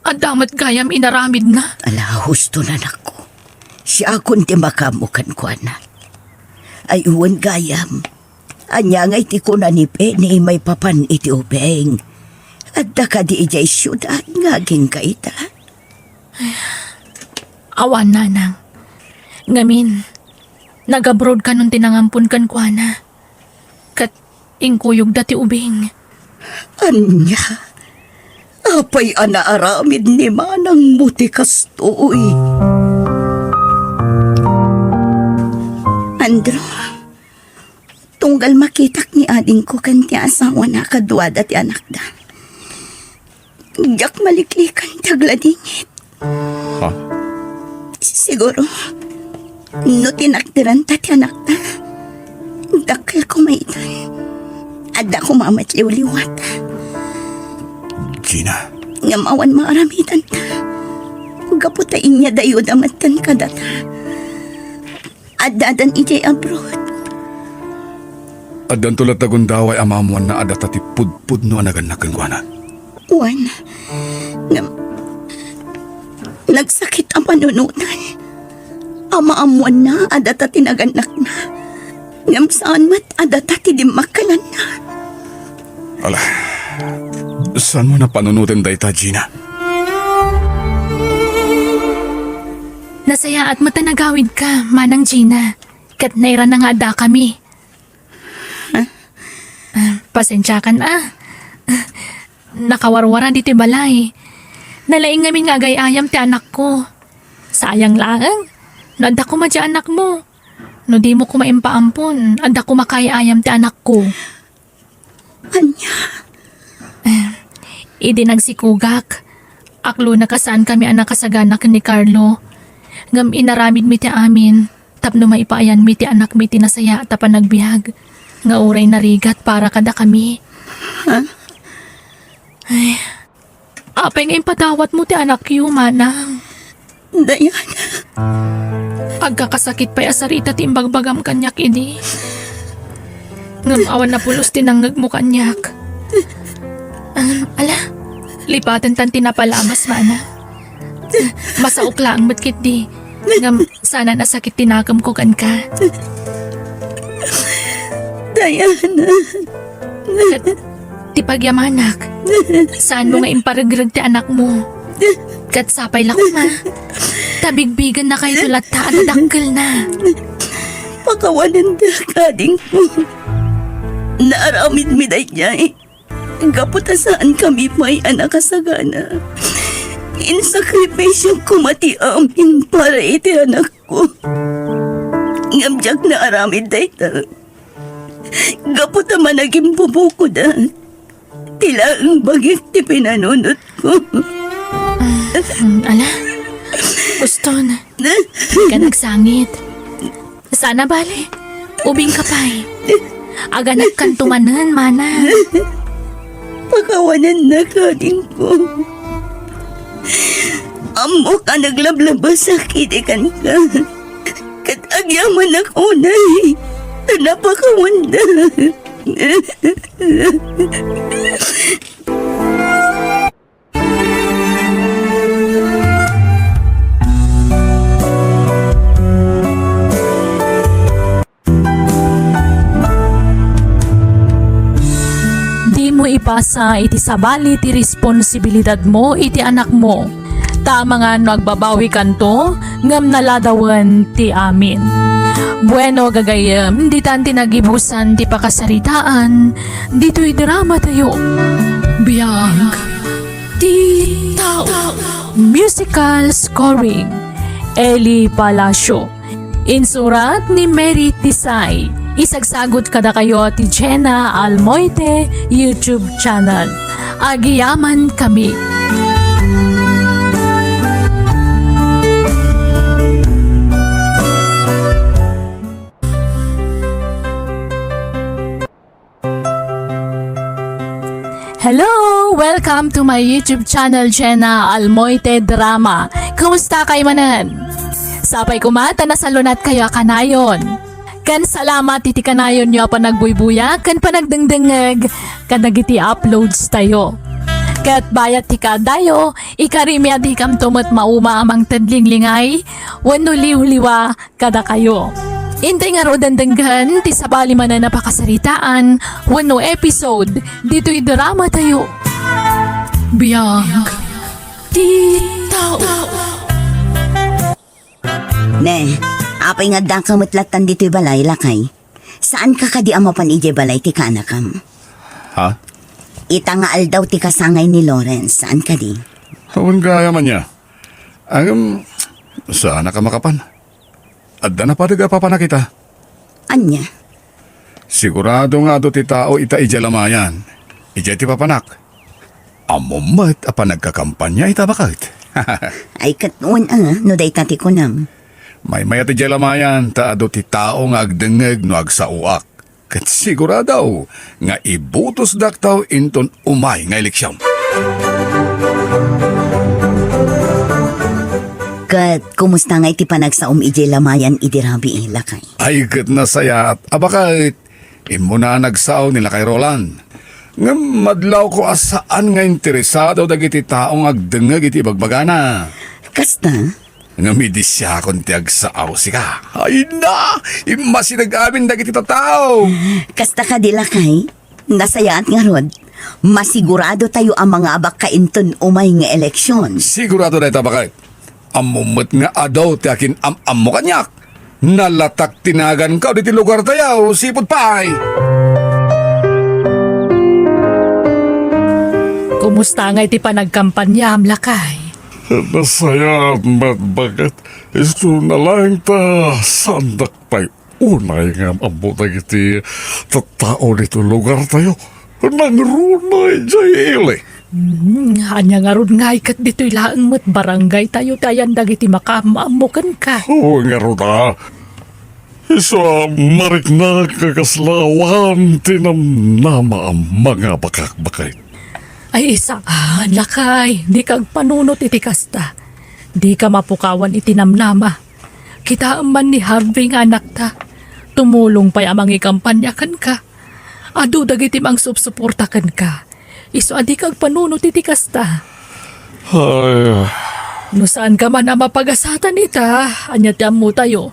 adamat gayam inaramid na. ala, husto na nako. Siya akong timakamukan ko na. Ay uwan gayam. Anya nga iti ko na ni Penny may papan iti ubeng. At ka di ijay syudad nga ging kaita. Awan, Nanang. Ngamin, nag-abroad ka nun tinangampun kan kwa na. Kat ingkuyog dati ubing. Anya, apay anaaramid ni Manang mutikas to'y. Andro, Unggal makitak ni ading ko kan ti asawa na kaduad at anak da. Jak maliklikan tagladingit. Ha? Siguro, no tinakdiran ta ti anak da. Dakil ko maitan. Ada ko mamatliw-liwat. Gina, Ngamawan maaramitan ta. Gaputain niya dayo damatan kadata. Adadan ijay abroad. adan tulad na gundaway amamuan na adat at ipudpud no anagan na kangwana. Juan, nagsakit ang panunutan. Amaamuan na, adata tinaganak na. Ngam saan mat, adata tidimakalan na. Ala, saan mo na panunutin dayta, Gina? Nasaya at matanagawid ka, Manang Gina. Kat naira na nga da kami. Pasensya ka na. Nakawarwara dito balay. Nalaing ngamin nga gayayam ti anak ko. Sayang lang. No adda ko madya anak mo. No di mo ko maimpaampon. Adda ko makayayam ti anak ko. Anya, Idi nagsikugak. Aklo na kasaan kami anak kasaganak ni Carlo. Ngam inaramid mi ti amin. Tapno maipaayan mi ti anak mi ti nasaya tapan nagbihag. Nga uray narigat para kada kami. Ay, apay nga impatawat mo ti anak yu, Manang. Dayan, Agkakasakit pa'y asarita ti imbagbagam kanyak ini. Ngam awan na pulos tinanggag mo kanyak. Ala, lipatan tan tinapalamas, Mana. Masaok lang batkit di. Ngam sana nasakit tinagam ko kan ka. Diana. Ti pagyamanak, saan mo nga imparagrag ti anak mo? Kat sapay lang ma. Tabigbigan na kayo tulat ta at dangkal na. Pakawanan da kading ko. Naaramid mi day niya eh. Gaputa saan kami may anak kasagana. Insakripisyo ko mati amin para iti anak ko. Ngamjak na aramid day ta. Gaputa managing bubuko da. Tila ang bagik ti pinanunot ko. Ala, gusto na. Di ka nagsangit. Sana bale, ubing ka pa'y. Aga nagkantumanan, Mana. Pakawanan na kading ko. Amo ka naglablabas sa kitikan ka. Kat agyaman ako na eh. Napakawan na. Di mo ipasa iti sabali ti responsibilidad mo iti anak mo. Tama nga nagbabawi kanto, ngam naladawan ti amin. Bueno gagayam, di tan tinagibusan ti pakasaritaan, dito'y drama tayo. Biyag ti tao. Musical scoring, Eli Palacio. Insurat ni Mary Tisay. Isagsagot kada kayo ti Jenna Almoite YouTube channel. Agiyaman kami. Hello! Welcome to my YouTube channel, Jenna Almoite Drama. Kumusta kayo manan? Sapay kumata na salunat kayo kanayon. Kan salamat iti kanayon nyo pa nagbuybuya, kan pa nagdengdengeg, kan nagiti uploads tayo. Kat bayat ti kadayo, ikarimi at hikam tumot mauma amang tadlinglingay, wano liwliwa kada kayo. Intay nga ro dandenggan, ti sabali man na napakasaritaan, wano episode, dito'y drama tayo. Biyag ti tao. Ne, apay nga da kamutlatan dito'y balay lakay. Saan ka kadi amapan ije balay ti kanakam? Ha? Ita nga aldaw ti kasangay ni Lawrence. Saan ka di? Hawan gaya man niya. Saan ka makapan? Adda na pa papanakita. Anya? Sigurado nga do ti tao ita ijalamayan. Ija ti papanak. Amumat apa nagkakampanya ita bakit? Ay katun no day tati ko nam. May mayat ijalamayan ta do ti tao nga agdengeg no agsauak. Kat sigurado nga ibutos daktaw inton umay nga eleksyon. Kat kumusta nga iti panagsaom ije lamayan idirabi lakay. Ay kat nasaya at abakit. Imo na nagsaw nila kay Roland. Nga madlaw ko asaan nga interesado dagiti taong agdengeg iti bagbagana. Kasta? Nga midisya kon ti agsaaw sika. Ay na! Imasinag-amin dagiti tao. Kasta ka di lakay? Nasayaat nga rod. Masigurado tayo ang mga abak kainton umay nga eleksyon. Sigurado na ita bakit? Amumot nga adaw ti akin am mo kanyak. Nalatak tinagan ka diti lugar tayaw, sipot pay. Kumusta nga iti panagkampanya am lakay? Nasaya at bakit iso na lang ta sandak pa'y unay nga ambutan iti tatao dito lugar tayo. Nangrunay jayili. Hanya nga ron nga ikat dito'y laang mat barangay tayo tayan dagiti makamaamukan ka. Oo nga ro na. Iso marik na kakaslawan tinamnama ang mga bakak-bakay. Ay isa lakay, di kag panunot iti kasta. Di ka mapukawan iti namnama. Kita man ni Harvey nga anak ta. Tumulong pa'y amang ikampanyakan ka. Adu dagiti mang subsuportakan ka. Iso adi kag panunot iti kasta. Ay, No saan ka man ang mapagasatan ita, anyat mo tayo.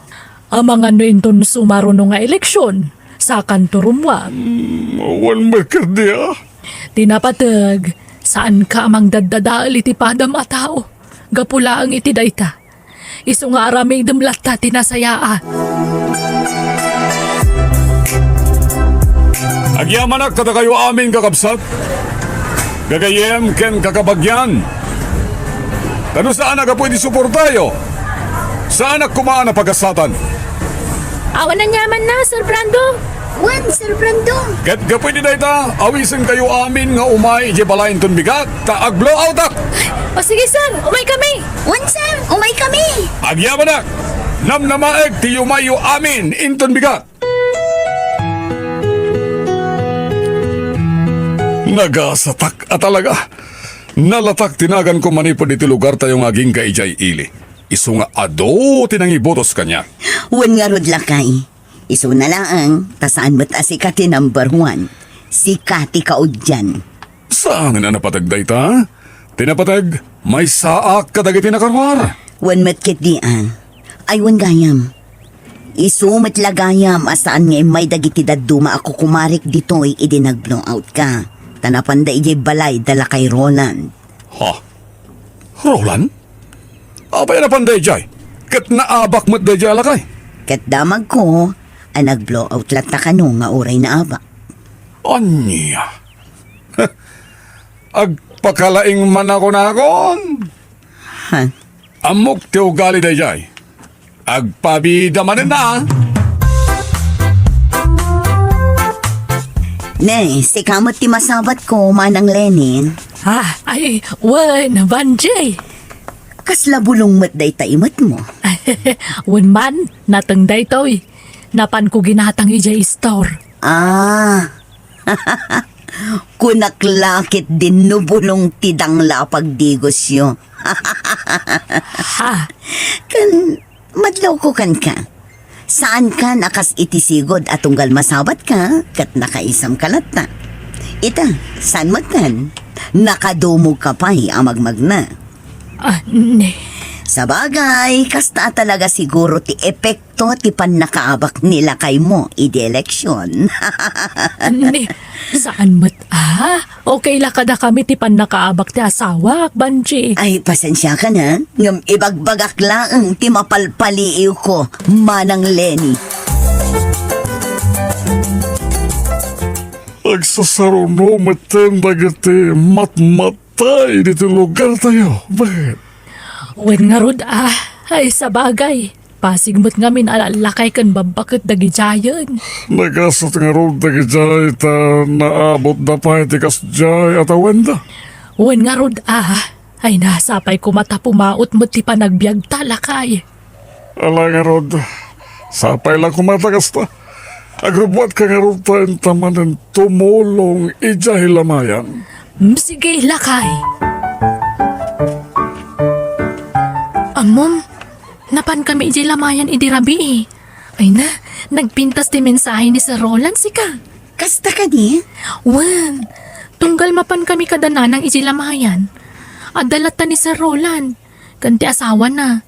Amang ano inton sumaruno nga eleksyon sa kanturumwag. one marker diya. Tinapatag, saan ka amang daddadaal iti padam a tao? Gapula ang iti dayta. Iso nga araming demlatta tinasayaan. Agyamanak kada kayo amin kakabsat. Gagayem ken kakabagyan. Kano saan na ka pwede suportayo? Saan na kumaan na pagasatan? Awan na nyaman na, Sir Brando. Wan, Sir Brando. Ket ka pwede na ita, awisin kayo amin nga umay ije balayin ton bigat, ta ag-blow out ak! O sige, Sir, umay kami. Wan, Sir, umay kami. Agyamanak! Namnamaeg ti yumayo amin inton bigat! Nagasatak at talaga. Nalatak tinagan ko manipod iti lugar tayong aging kaijay ili. Isu nga ado tinang ibotos kanya. Wan nga rod lakay. Iso na lang, tasaan mo't asikati number 1. Si Kati Kaudyan. Saan na napatagday ta? Tinapatag, may saak kadagiti nakarwar. Wan matkit dian. Ay wan gayam. Iso matlagayam asaan nga may dagiti daduma ako kumarik dito'y idi nag-blow out ka. Tanapan da ijay balay dala kay Roland. Ha? Roland? Apay na panday jay? Kat naabak mo't day jay alakay? Kat damag ko, ang nag-blow out lata ka no nga oray na aba. Anya? Agpakalaing man ako na akon. Ha? Amok ti ugali day jay. Agpabida man na. Ne, si kamot ti masabat ko manang Lenin. Ay, wan, Banjay. Kasla bulong mat day taimat mo. Wan man, natang day to'y. Napan ko ginatang ijay store. Ah, kunaklakit din no bulong tidang lapagdigos yo. Ha? Kan, madlaw ko kan ka. Saan ka nakas itisigod at tunggal masabat ka, kat nakaisam kalata. Ita, saan magkan? Nakadumog ka pa'y amagmag na. Ne. Sa bagay, kasta talaga siguro ti epekto ti pan nakaabak nila kay mo idi eleksyon. Ne. Saan mat? Okay la kada kami ti pan nakaabak ti asawa, Banji. Ay, pasensya ka na. Ngam ibagbagak lang ti mapalpaliiw ko, manang Lenny. Agsasaruno matenda giti matmatay dito lugar tayo. Bakit? Wen nga rod ay sa bagay. Pasigmot ngamin alalakay kan babakit dagi jayan. Nagasat nga ron dagi jay ta naabot na pa itikas jay at awenda. Wen nga rod ay nasapay ko mata pumaot mo ti panagbiag talakay. Ala nga rod, sapay lang kumatagas ta. Agrubuat ka nga ron tayong tamanan tumulong ijay lamayan. Sige, lakay. Amom, napan kami ijay lamayan idirabi eh. Ay na, nagpintas ti mensahe ni Sir Roland sika. Kasta ka di? Wan, tunggal mapan kami kadananang ijay lamayan. Adalat ta ni Sir Roland, kanti asawa na.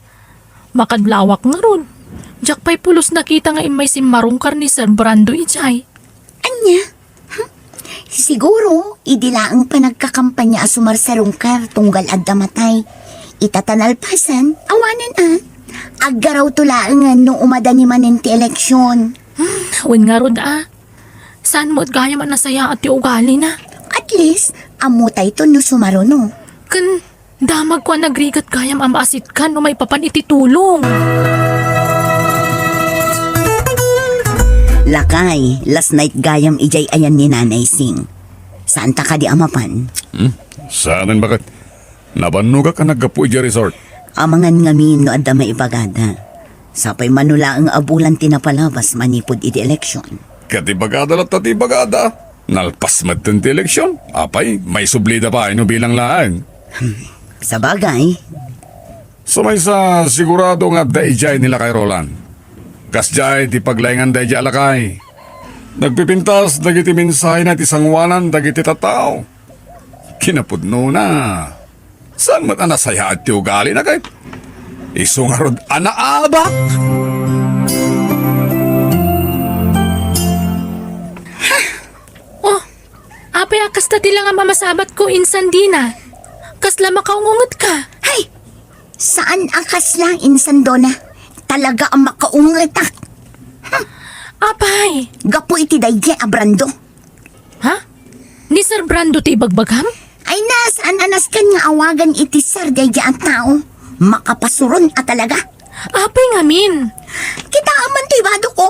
Makadlawak nga ron. Jak pa'y pulos nakita nga imay si marungkar ni Sir Brando ijay. Anya? Siguro, idilaang pa nagkakampanya asumar sa rungkar tunggal adda matay. Itatanalpasan, awanan Aggaraw tulaangan no umada ni manin ti eleksyon. Wen nga rod Saan mo't gaya man nasaya at ti ugali na? At least, amutay to no sumaro no. Kan damag ko nagrigat gayam amasit ka no may papan ititulong. Lakay, last night gayam ijay ayan ni Nanay Sing. Saan ta ka di amapan? Saanan bakit? Nabanuga ka naggapu ija resort. Amangan ngamin no adda maibagada. Sapay manula ang abulan tinapalabas manipod iti eleksyon. Katibagada lang tatibagada. Nalpas matin ti eleksyon. Apay, may sublida pa ino bilang laan. Sa bagay, Samay sa sigurado nga daijay nila kay Roland. Kasjay ti paglaingan daijay alakay. Nagpipintas dagiti mensahe na ti sangwanan dagiti tatao. Kinapudno na. Saan mat anasaya at ti ugali na kahit? Isungarod anaabak. Oh, apay akas ta tila nga mamasabat ko insan dina. Kasla makaungungot ka. Hay! Saan akas lang insandona? Talaga ang makaungatak. Apay! Gapo iti dayje abrando. Ha? Ni Sir Brando ti bagbagam? Ay nasaan anas kan nga awagan iti sir dayje ang tao. Makapasuron at talaga. Apay ngamin. Kita aman to ibado ko.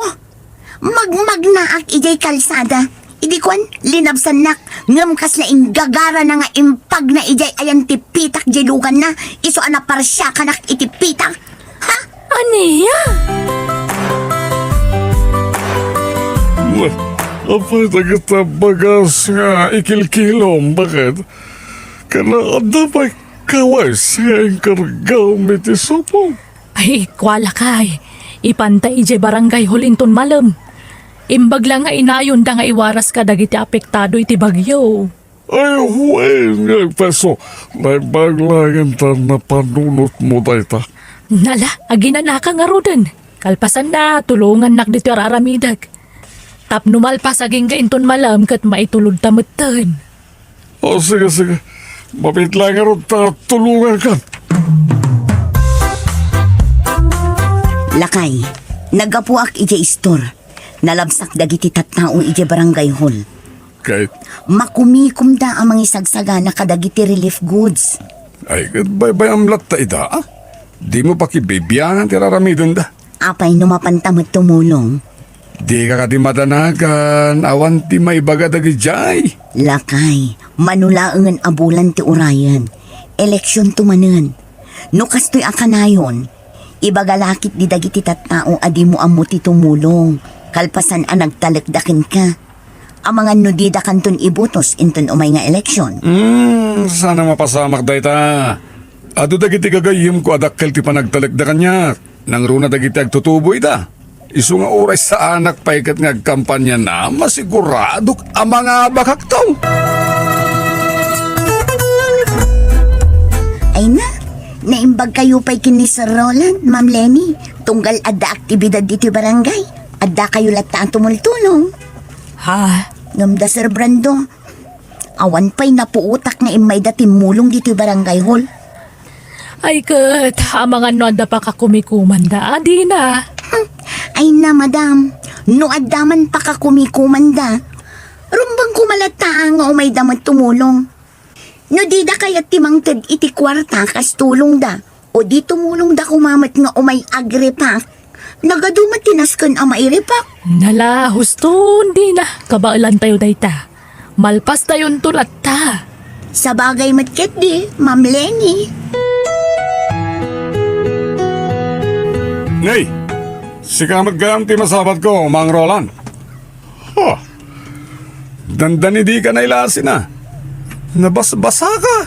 Magmagnaak ijay kalsada. Idikwan, linabsan nak. Ngam kaslaing gagara na nga impag na ijay ayan tipitak jelugan na. Iso ana parsya kanak itipitak. Ha? Aniya? Apay tagata bagas nga ikilkilom, bakit? Kailangan pa'y kaway siya ang kargaw miti sopo. Ay, kwala kay. Ipantay ije barangay hulinton malam. Imbag lang nga inayon da nga iwaras ka dagiti apektado iti bagyo. Ay, huwag nga peso. Nagbaglagan ta na panunot mo dayta. Nala, aginanaka nga rodan. Kalpasan na, tulungan nak dito araramidag. Tapnumal pa saging gainton malam kat maitulod tamutan. O sige, sige. Mapit lang nga ron ta tulungan ka. lakay, nagapuak ije store. Nalabsak dagiti tattaong ije barangay hall. Kahit, Makumikum da ang mga isagsaga na kadagiti relief goods. Ay, bay amlat ta ida. Di mo pa kibibiyanan ti raramidon da. Apay numapantamot tumulong. Di ka kati madanagan, awan ti maibaga dagi jay. Lakay, manulaangan abulan ti urayan. Eleksyon tumanan. No kastoy akanayon, ibagalakit di dagiti tattao adi mo amo ti tumulong. Kalpasan ang nagtalagdakin ka. Ang mga nudida kanton ibutos inton umay nga eleksyon. Sana mapasamak day ta. Ado dagiti gagayim ko adakkel ti panagtalagdakan niya. Nang runa dagiti agtutubo ida. Isu nga oras sa anak paikat nga kampanya na masiguradok ang mga bakaktaw. Ay na, naimbag kayo pa'y kini Sir Roland, Ma'am Lenny. Tunggal adda aktibidad dito barangay. Adda kayo lataan tumultulong. Ha? Ngamda Sir Brando. Awan pa'y napuutak nga imay dati mulong dito barangay hall. Ay kat, ang mga noda pa kakumikumanda, adi na. Ay na, madam. No addaman pa ka kumikumanda. Rumbang kumalata nga umay daman tumulong. No di da kayat timangtad iti kwarta kas tulong da. O di tumulong da kumamat nga umay agrepak. Nagadumat tinaskan ang mairipak. Nala, husto, hindi na. Kabailan tayo dayta. Malpas tayon tulat ta. Sa bagay matkit di, Ma'am Lenny. Ngay, si kamat gayam ti masabat ko, Mang Roland. Ha, dandani di ka nailasin na. Nabasbasa ka.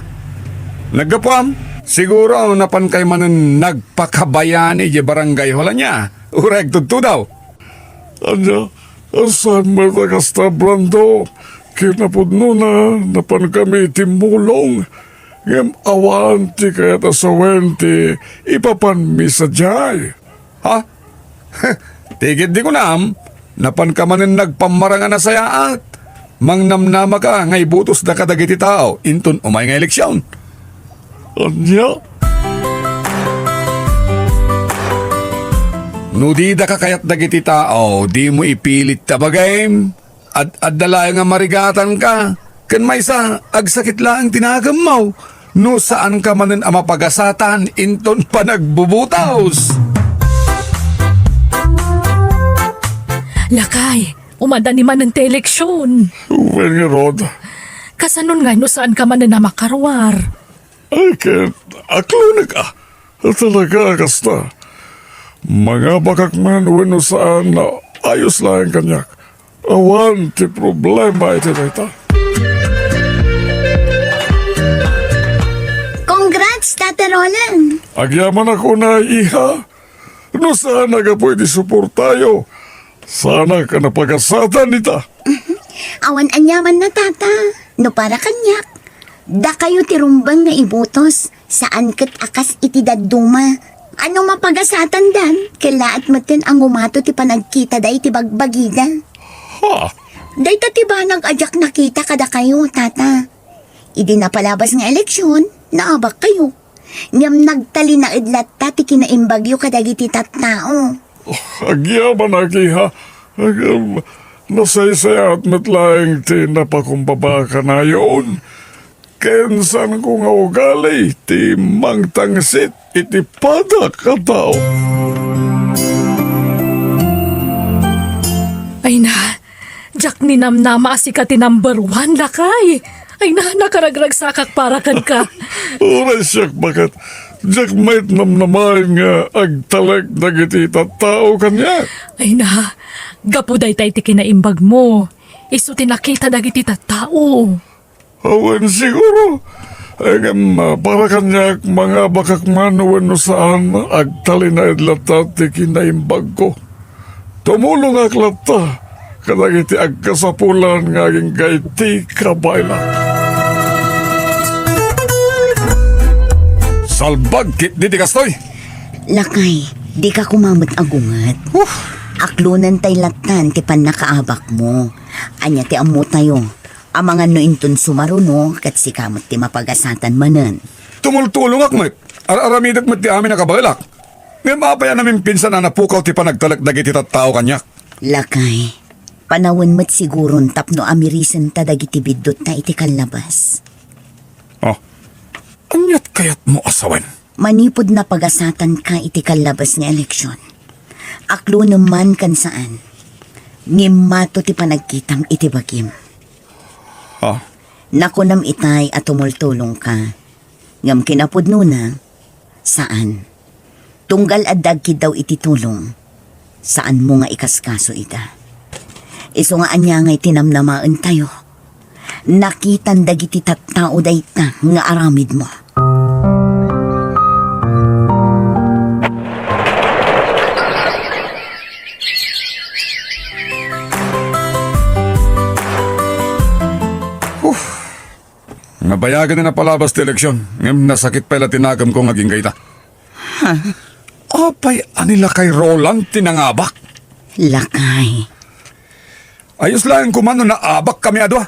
Nagkapuam, siguro napan kay manan nagpakabayani di barangay wala niya. Ureg tudto daw. Anya, asan mo kasta Brando? Kinapudno na, napan kami timulong. Ngem awanti kaya ta sa wenti, ipapan mi sa jay. Ha? Tigit di ko naam. Napan ka manan nagpamarangan na sayaat. Mangnamnama ka ngay butos da kadagiti tao. Inton umay nga eleksyon. Anya, No di da ka kayat dagiti tao, di mo ipilit tabagay. At dalay nga marigatan ka. Kan may sa agsakit lang tinagam mo. No saan ka manan amapagasatan, inton pa nagbubutaos. Lakay, umanda ni man ng teleksyon. when nga rod, Kasanon nga no saan ka man na makarwar. ay ken, aklo na ka. Talaga kasta. Mga bakak man weno saan na ayos lang kanyak. Awan ti problema iti dayta. Congrats, Tate Roland. Agyaman ako na iha. No sana ka pwede suportayo. Sana ka napagasatan nita. Awan anyaman na tata. No para kanyak. Da kayo tirumbang nga ibutos. Saan kat akas iti daduma. Ano mapagasatan dan? Kailaat matin ang umato ti panagkita da iti bagbagida. Ha? Day tatiba nag-ajak nakita kada kayo, tata. Idi na palabas nga eleksyon, naabak kayo. Ngam nagtali na idlat ta ti kinaimbagyo kadagiti tattao. Agyaman aki ha. Nasaysay at matlaing ti napakumbaba ka na yun. Kensan ko nga ugali ti mangtangsit iti padak ka tao. Ay na, Jack ni namnama si ka ti number 1, lakay. Ay na, nakaragragsakak para kan ka. Oray siyak bakit Jack might namnamain nga agtalag dagiti tattao kanya. Ay na, gapuday tay ti kinaimbag mo. Isu tinakita dagiti tattao. Awan siguro. Ay para kanya mga bakak man no saan agtali na idlata ti kinaimbag ko. Tumulong aklata kadagiti agkasapulan nga aging gaiti kabayla. Salbag kit di kastoy. Lakay, di ka kumamot agungat. Aklunan tay latan ti pan nakaabak mo. Anya ti amo tayo. Ang mga nointon sumaruno kat si kamot ti mapagasatan manan. Tumultulong ak met. Aramidak met ti amin nakabalak. Ngayon mapaya namin pinsan na napukaw ti panagtalak dagiti tattao kanyak. Lakay, panawin mo't sigurong tapno amirisan ta dagiti bidot na iti kalabas. Oh, anyat kayat mo asawan? Manipod na pagasatan ka iti kalabas nga eleksyon. Aklo naman kan saan. Ngimato ti panagkitang iti bagim. Ha? Nakunam itay at tumultulong ka. Ngam kinapudno na, saan? Tunggal adagkid daw iti tulong. Saan mo nga ikaskaso ita? Iso nga anya nga'y tinamnamaan tayo. Nakitan dagiti tattao dayta nga aramid mo. Nabayagan na napalabas ti eleksyon. Ngayon nasakit pala tinagam ko ngaging gaita. Apay anila kay Roland tinangabak. Lakay. Ayos lang kumano na abak kami adwa.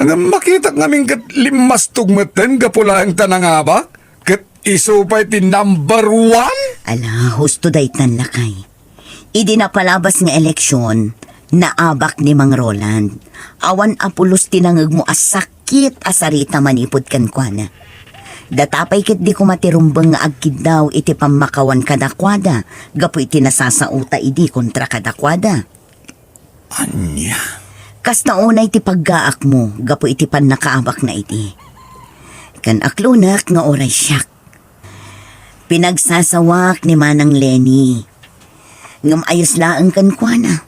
Ang makita ngamin kat limas tugmeten kapula ang tanangabak. Kat isupay ti number 1. Ala, husto daytan lakay. Idi na palabas nga eleksyon, naabak ni Mang Roland. Awan apulos tinangag mo asakit asarita manipod kan kwa na. Datapay kit di ko matirumbang nga agkid daw iti pamakawan kadakwada. Gapo iti nasasauta idi kontra kadakwada. Anya? Kas nauna iti paggaak mo, gapo iti pan nakaabak na iti. Kan aklunak nga oray siyak. Pinagsasawak ni Manang Lenny. Ngam ayos laang kan kuana.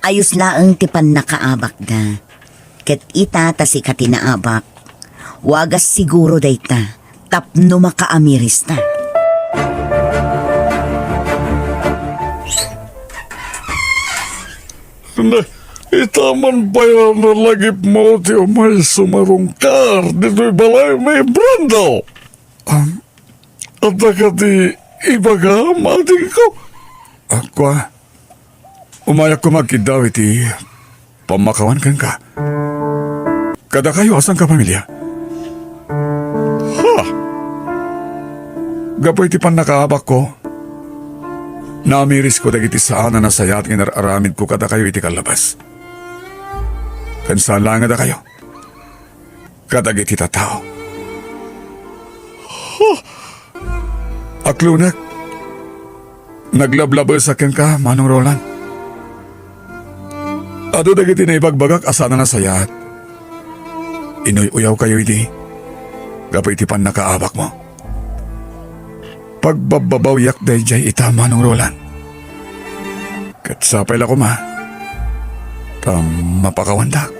Ayos laang ti pan nakaabak da. Ket ita ta si katinaabak. Wagas siguro dayta. Tapno makaamiris ta. Na, itaman pa yan na lagip mo ti umay sumarungkar dito'y balay may brando. At nakati ibaga mating ko. Ako, umayak ko magkidaw iti pamakawan kan ka. Kada kayo asang ka pamilya? Ha? Gapo iti pan nakaabak ko. Namiris ko dagiti saan na nasayat nga nararamid ko kada kayo iti kalabas. Kansan lang nga kayo. Kadagiti tatao. Aklunak, naglablabal sa ken ka, Manong Roland. Ado dagiti na ibagbagak asa na nasayat. Inoy-uyaw kayo iti. Gapo iti pan nakaabak mo. Pagbababawyak day jay ita, Manong Roland. Katsapay la ko ma. Tam mapakawandak.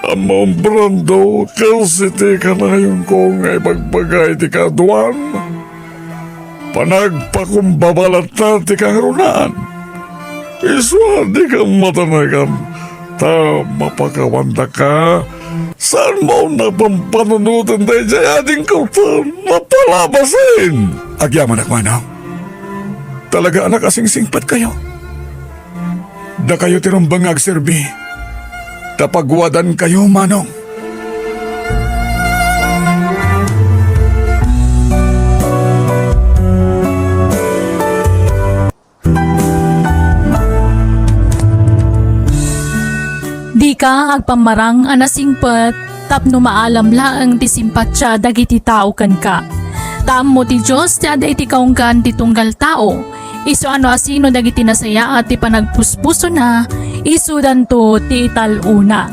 Amang brando, kasi ti kanayon ko nga ibagbagay ti kaduan. Panagpakumbabalat na ti kang runaan. Iswa di ka matanagan. Ta mapakawanda ka. Saan mo napampanunutan tayo dyan ating kautan napalabasin? Agyaman ak, Manong. Talaga anak asing singpat kayo. Da kayo tirumbang agserbi. Tapagwadan kayo, Manong. Di ka agpamarang anasingpet tapno maalam laang ti simpatya dagiti tao kan ka. Taam mo ti Diyos ti ada iti kaunggan ti tunggal tao. Isu ano asino dagiti nasaya at ti panagpuspuso na isudan to ti italuna.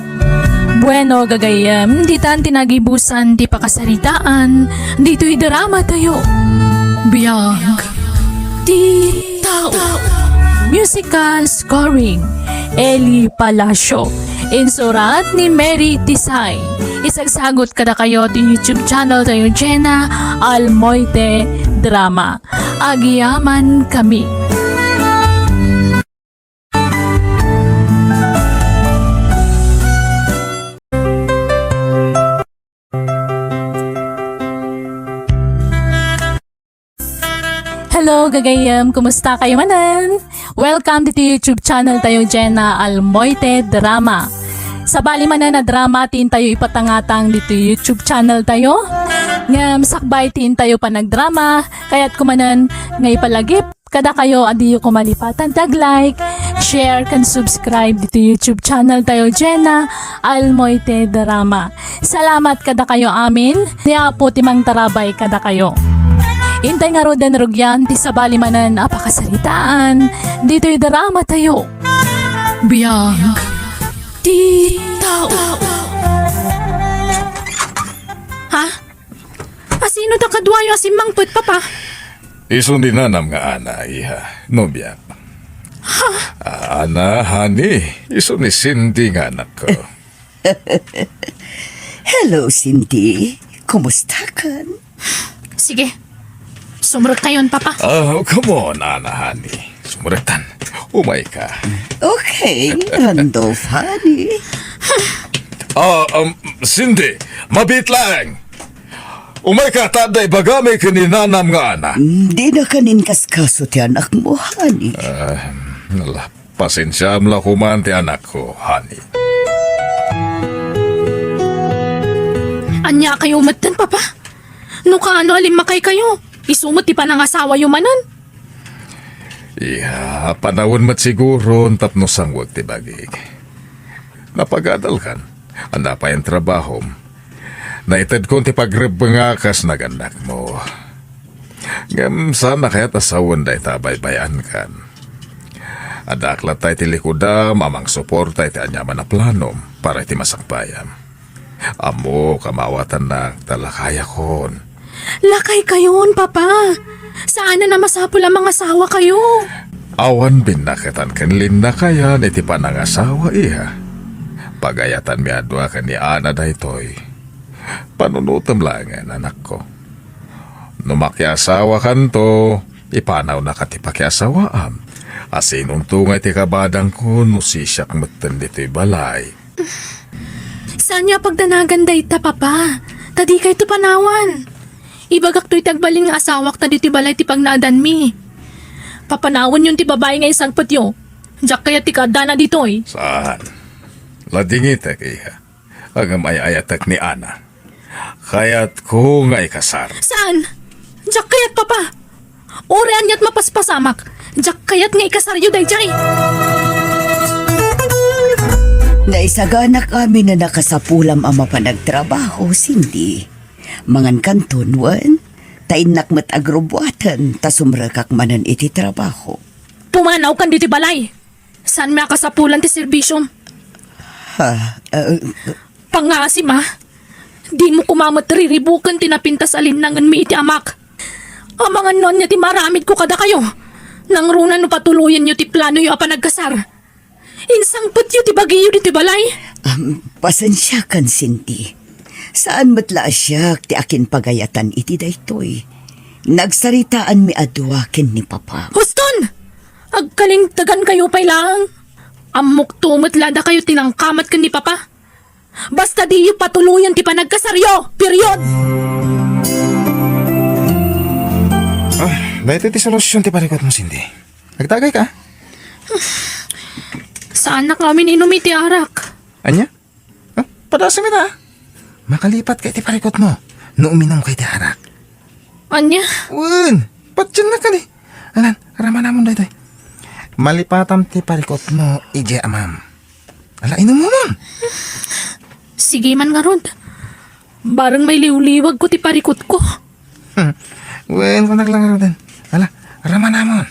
Bueno gagayem, di tan tinagibusan ti pakasaritaan, dito'y drama tayo. Biyag ti tao. Musical scoring, Eli Palacio. Insurat ni Mary Tisay. Isagsagot kada kayo ti YouTube channel tayo Jenna Almoite Drama. Agiyaman kami. Hello, gagayam! Kumusta kayo manan? Welcome to YouTube channel tayo Jenna Almoite Drama. Sa bali manan na drama tin tayo ipatangatang dito YouTube channel tayo. Ngam sakbay tin tayo pa nagdrama, kaya't kumanan ngay palagip kada kayo adiyo kumalipatan tag-like, share, kan subscribe dito YouTube channel tayo Jenna Almoite Drama. Salamat kada kayo amin, niya po timang tarabay kada kayo. Intay nga rodan rugyan, ti sabali manan apakasalitaan, dito'y drama tayo. Biyag ti tao. Ha? Asino da kadwayo asimang put papa? Isun din nanam nga ana, iha, nobya. Ana, honey, isun ni Cindy nga anak ko. Hello, Cindy. Kumusta ka? Sige, sumurot kayon papa. Come on, ana, honey. Sumuratan. Umay ka. Okay, Randolph, honey. Cindy, mabit lang. Umay ka, taday bagamay kaninanam nga ana. Di na kanin kaskaso ti anak mo, honey. Nala, pasensya mla kuman ti anak ko, honey. Anya kayo umatan papa? No kaano alimakay kayo? Isumot ti panangasawa yung manan? Iha, panahon mat siguro tapno sangwag ti bagig. Napagadal kan, anda pa yung trabaho. Naitad ko ti pagrebangakas na ganak mo. Ngam sana kaya't asawan day tabay-bayan kan. Adaklat tayo ti likuda, mamang suporta iti anyaman na planom para iti masakbayan. Amo kamawatan na talakaya kon. Lakay kayon, Papa. Saan na masapul ang mga asawa kayo? Awan binakitan kanlin na kaya iti panangasawa iya. Pagayatan mi adwa kan ni Ana daytoy. Panunutam lang anak ko. Numakyasawa kanto, ipanaw na katipakyasawaam. Asinong tungay ti kabadang ko no sisyak matan dito'y balay. Saan niya pagdanagan dayta, Papa? Tadi kay to panawan. Ibagak to'y tagbalin nga asawak ta dito'y balay ti pagnaadan mi. Papanawan yun ti babae nga isang patyo. Diyak kaya ti kadana dito'y. Saan? Ladingitek iya. Agam ayayatak ni Ana. Kaya't ko nga ikasar. Saan? Diyak kayat, Papa. Orean ya't mapaspasamak. Diyak kayat nga ikasaryo dayjay. Naisagana kami na nakasapulam ang mapanagtrabaho, Cindy. Mangan kanton, wan. Tainak mat agrobuatan, tasumrakak manan iti trabaho. Pumanaw kan dito balay. Saan may akasapulan ti serbisyom? Pangasim ha. Di mo kumamat riribukan tinapintas alinangan mi iti amak. Ang mga non niya ti maramid ko kada kayo. Nang runan no patuluyan nyo ti plano yo apa nagkasar. Insang put yo ti bagiyo di ti balay. Pasensya kan, Cindy. Saan matla asyak ti akin pagayatan iti daytoy. Nagsaritaan mi adwa ken ni Papa. Huston! Agkalingtagan kayo pay lang. Amok tumatlada kayo tinangkamat kan ni Papa. Basta di yo patuluyan ti panagkasaryo. Period! Dahito ti solusyon ti parikot mo, Cindy. Nagtagay ka? Saan na kami inumi ti arak? Anya? Padasa mi ta. Makalipat kay ti parikot mo. No uminom kay ti harak. Anya? Wen, patyan na ka ni. Alan, rama namon daytoy. Malipatam ti parikot mo, ije amam. Ala, inom mo mon. Sige man nga rod. Barang may liwliwag ko ti parikot ko. Wen, kung naglangaro din. Ala, rama namon.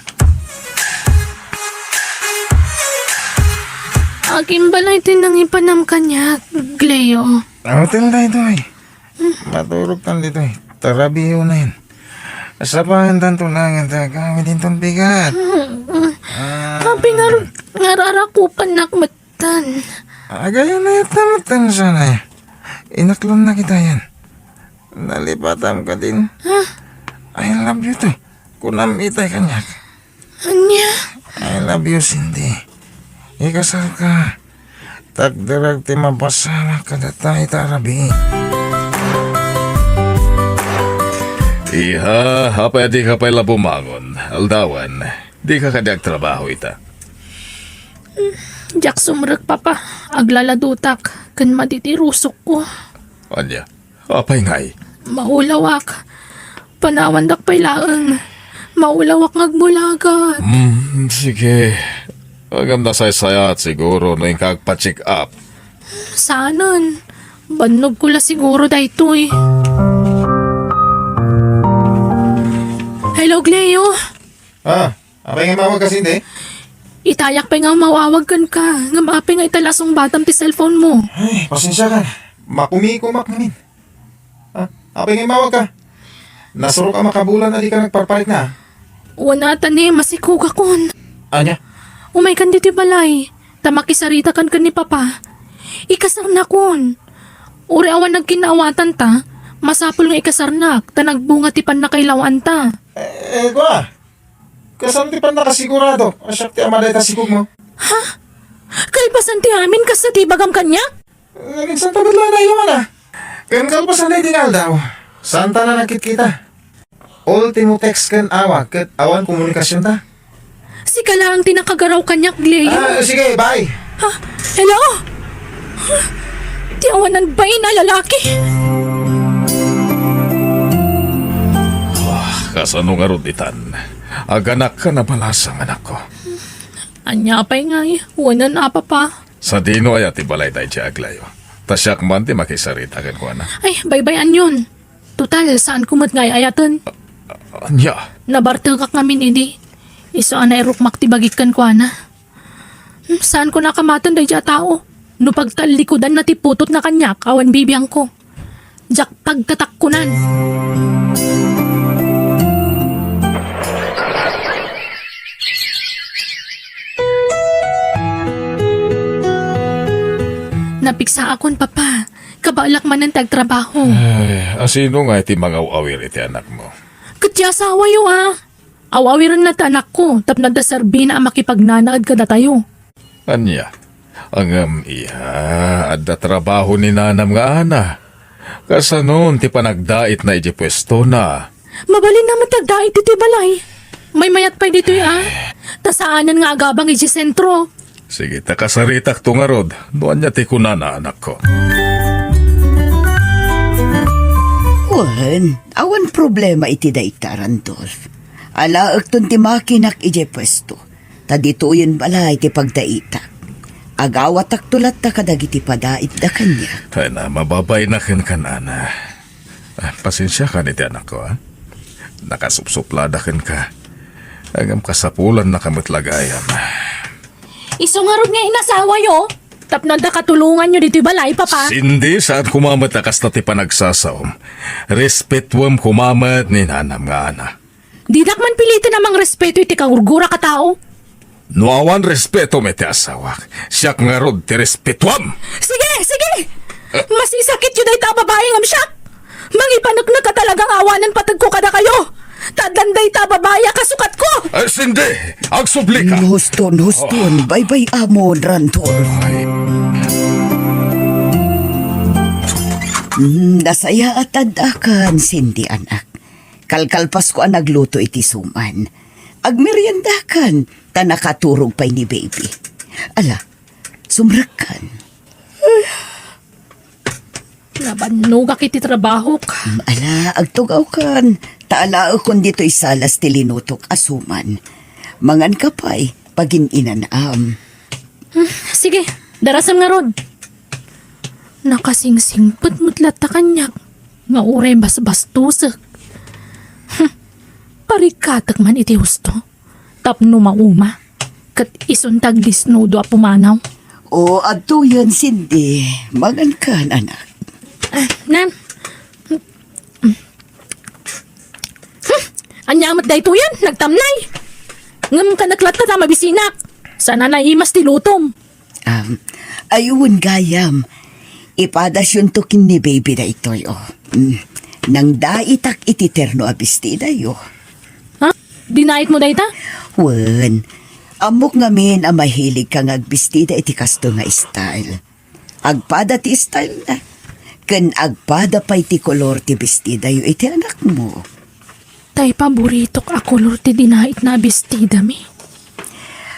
Aking balay tinang ipanam kanya, Gleo. Hotel daytoy. Maturog tan ditoy. Tarabiyo na yun. Asapahan tan tulangan ta kami din ton bigat. Habi nga rod, ngararakupan nakmatan. Agayon na yung tamatan sana. Inaklon na kita yan. Nalipatam ka din. I love you to. Kunam itay kanyak. Anya? I love you, Cindy. Ikasal ka. Tagdarag ti mapasama kada tayo tarabi. Iha, hapay di ka pala bumangon. Aldawan, di ka kadyag trabaho ita. Jak sumrek, Papa. Aglaladutak. Kan matitirusok ko. Anya, apay ngay. Maulawak. Panawandak pay laang. Maulawak ngagmulagat. Sige. Agam na saya siguro no yung kagpa-check up. Saanan? Banog ko la siguro daytoy. Hello, Gleo. Apay nga mawag ka, Cindy? Itayak pa nga mawawagan ka. Nga maapi nga italasong batam ti cellphone mo. Ay, pasensya ka. Makumikumak namin. Apay nga mawag ka. Nasuro ka makabulan na di ka nagparpalit na. Wanatan eh, masikuga kon. Anya? Umay kan diti balay. Tamakisarita kan ni Papa. Ikasar na kon. Uri awan nagkinawatan ta. Masapul nga ikasarnak. Ta nagbunga ti pan na kailawan ta. Kwa? Kasam ti pan nakasigurado. Asyak ti amaday ta sigug mo. Ha? Kalpasan ti amin kas sa tibagam kanya? Naging santa badla na ilawan na. Kan kalpasan na itingal daw. Santa na nakit kita. Ultimo text kan awa. Kat awan komunikasyon ta. Si kala ang tinakagaraw kanyak, Gleo. Sige, bye. Ha? Hello? Ha? Ti awanan ba na lalaki? Kasano nga ruditan. Aganak ka na balasang anak ko. Anya pa'y nga eh. Wanan apa pa. Sa dino ay ati balay tayo siya aglayo. tasyak man ti makisarita kan ko na. Ay, baybayan yun. Total, saan ko ayatan? Anya, Nabartel kak ngamin ini. Iso ana erukmak ti bagikan ko na. Saan ko nakamatan day tao? No pagtalikodan na ti putot na kanyak, awan bibiyang ko. Jak pagtatakkunan. Napiksa akon, papa. Kabalak man ang tagtrabaho. asino nga iti mga awir iti anak mo? Katya asawa yo Awawiran na ta anak ko, tapno da serbi na makipagnanaad ka na tayo. Anya, ang iya, adda trabaho ni nanam nga ana. Kasanon ti panagdait na iti pwesto na. Mabalin naman tagdait dito'y balay. May mayat pa dito'y Tasaanan nga agabang iti sentro. Sige, takasaritak to nga rod. Doon niya ti kunana anak ko. Wan, awan problema iti dayta, Randolph. Alaag ton ti makinak ije pwesto. Ta dito yun bala iti pagdaitak. Agawat ak tulat ta kadag iti padait da kanya. Kaya na, mababay na kin kanana. Pasensya ka niti anak ko, ha? Nakasupsuplada kin ka. Agam kasapulan na kamitlagayan. Iso nga rod nga inasawa yo. Tapno da katulungan nyo dito'y balay, papa. Sindi saan kumamat akas na ti panagsasaom. Respetuam kumamat ni nanam nga ana. Di man pilitin namang respeto iti kagurgura ka tao. Nuawan respeto me ti asawak. Siyak nga rod ti respetuam. Sige! Mas isakit yun ay ta babae ngam siya. Mangipanagna ka talagang awanan patag ko kada kayo. Tadanday ta babae kasukat ko. Sindi! Agsubli ka! Huston, bye-bye amon, Randolph. Nasaya at tadakan, Cindy anak. Kalkalpas ko ang nagluto iti suman. Agmeriendakan, ta nakaturog pa'y ni baby. Ala, sumrakan. Nabanuga kiti trabaho ka. Ala, agtugaw kan. Taala akon dito isalas tilinutok asuman. Mangan ka pa'y pagin inanam. Sige, darasan nga rod. Nakasingsingpot mutlat ta kanyak. Nga uray basbastusak. Parikatak man iti husto. Tapno mauma. Kat isuntag disnudo a pumanaw. O, adto yan, Cindy. Mangan kan, anak. Nan. Anyamat da ito yan, nagtamnay. Ngam ka naklata ta mabisinak. Sana naimas ti lutom. Ayun, gayam. Ipadas yun tokin ni baby na ito, Nang daitak iti terno abistida, Ha? Dinait mo da ita? Wen, amok ngamin ang mahilig kang agbistida iti kasto nga style. Agpada ti style na. Kan agpada pa iti kolor ti bestida iti anak mo. Tay paboritok ako lor ti dinait na bestida mi.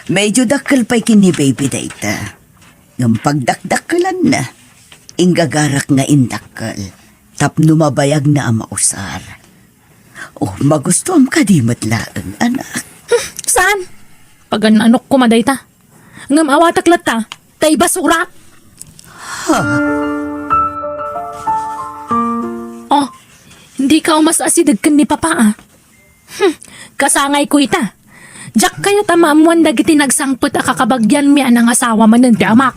Medyo dakkel pa'y kini baby data. Ngam pagdakdakkelan na. Ingagarak nga indakkel. Tapno mabayag na ang mausar. Oh, magusto am kadimat laeng, anak. Saan? Pagan anok ko maday ta. Ngam awatak lata. Tay basura. Oh, hindi ka umasasidagkan ni papa kasangay ko ita. Jak kaya tamamuan dagiti nagsangpot a kakabagyan mi anang asawa man ng tiamak.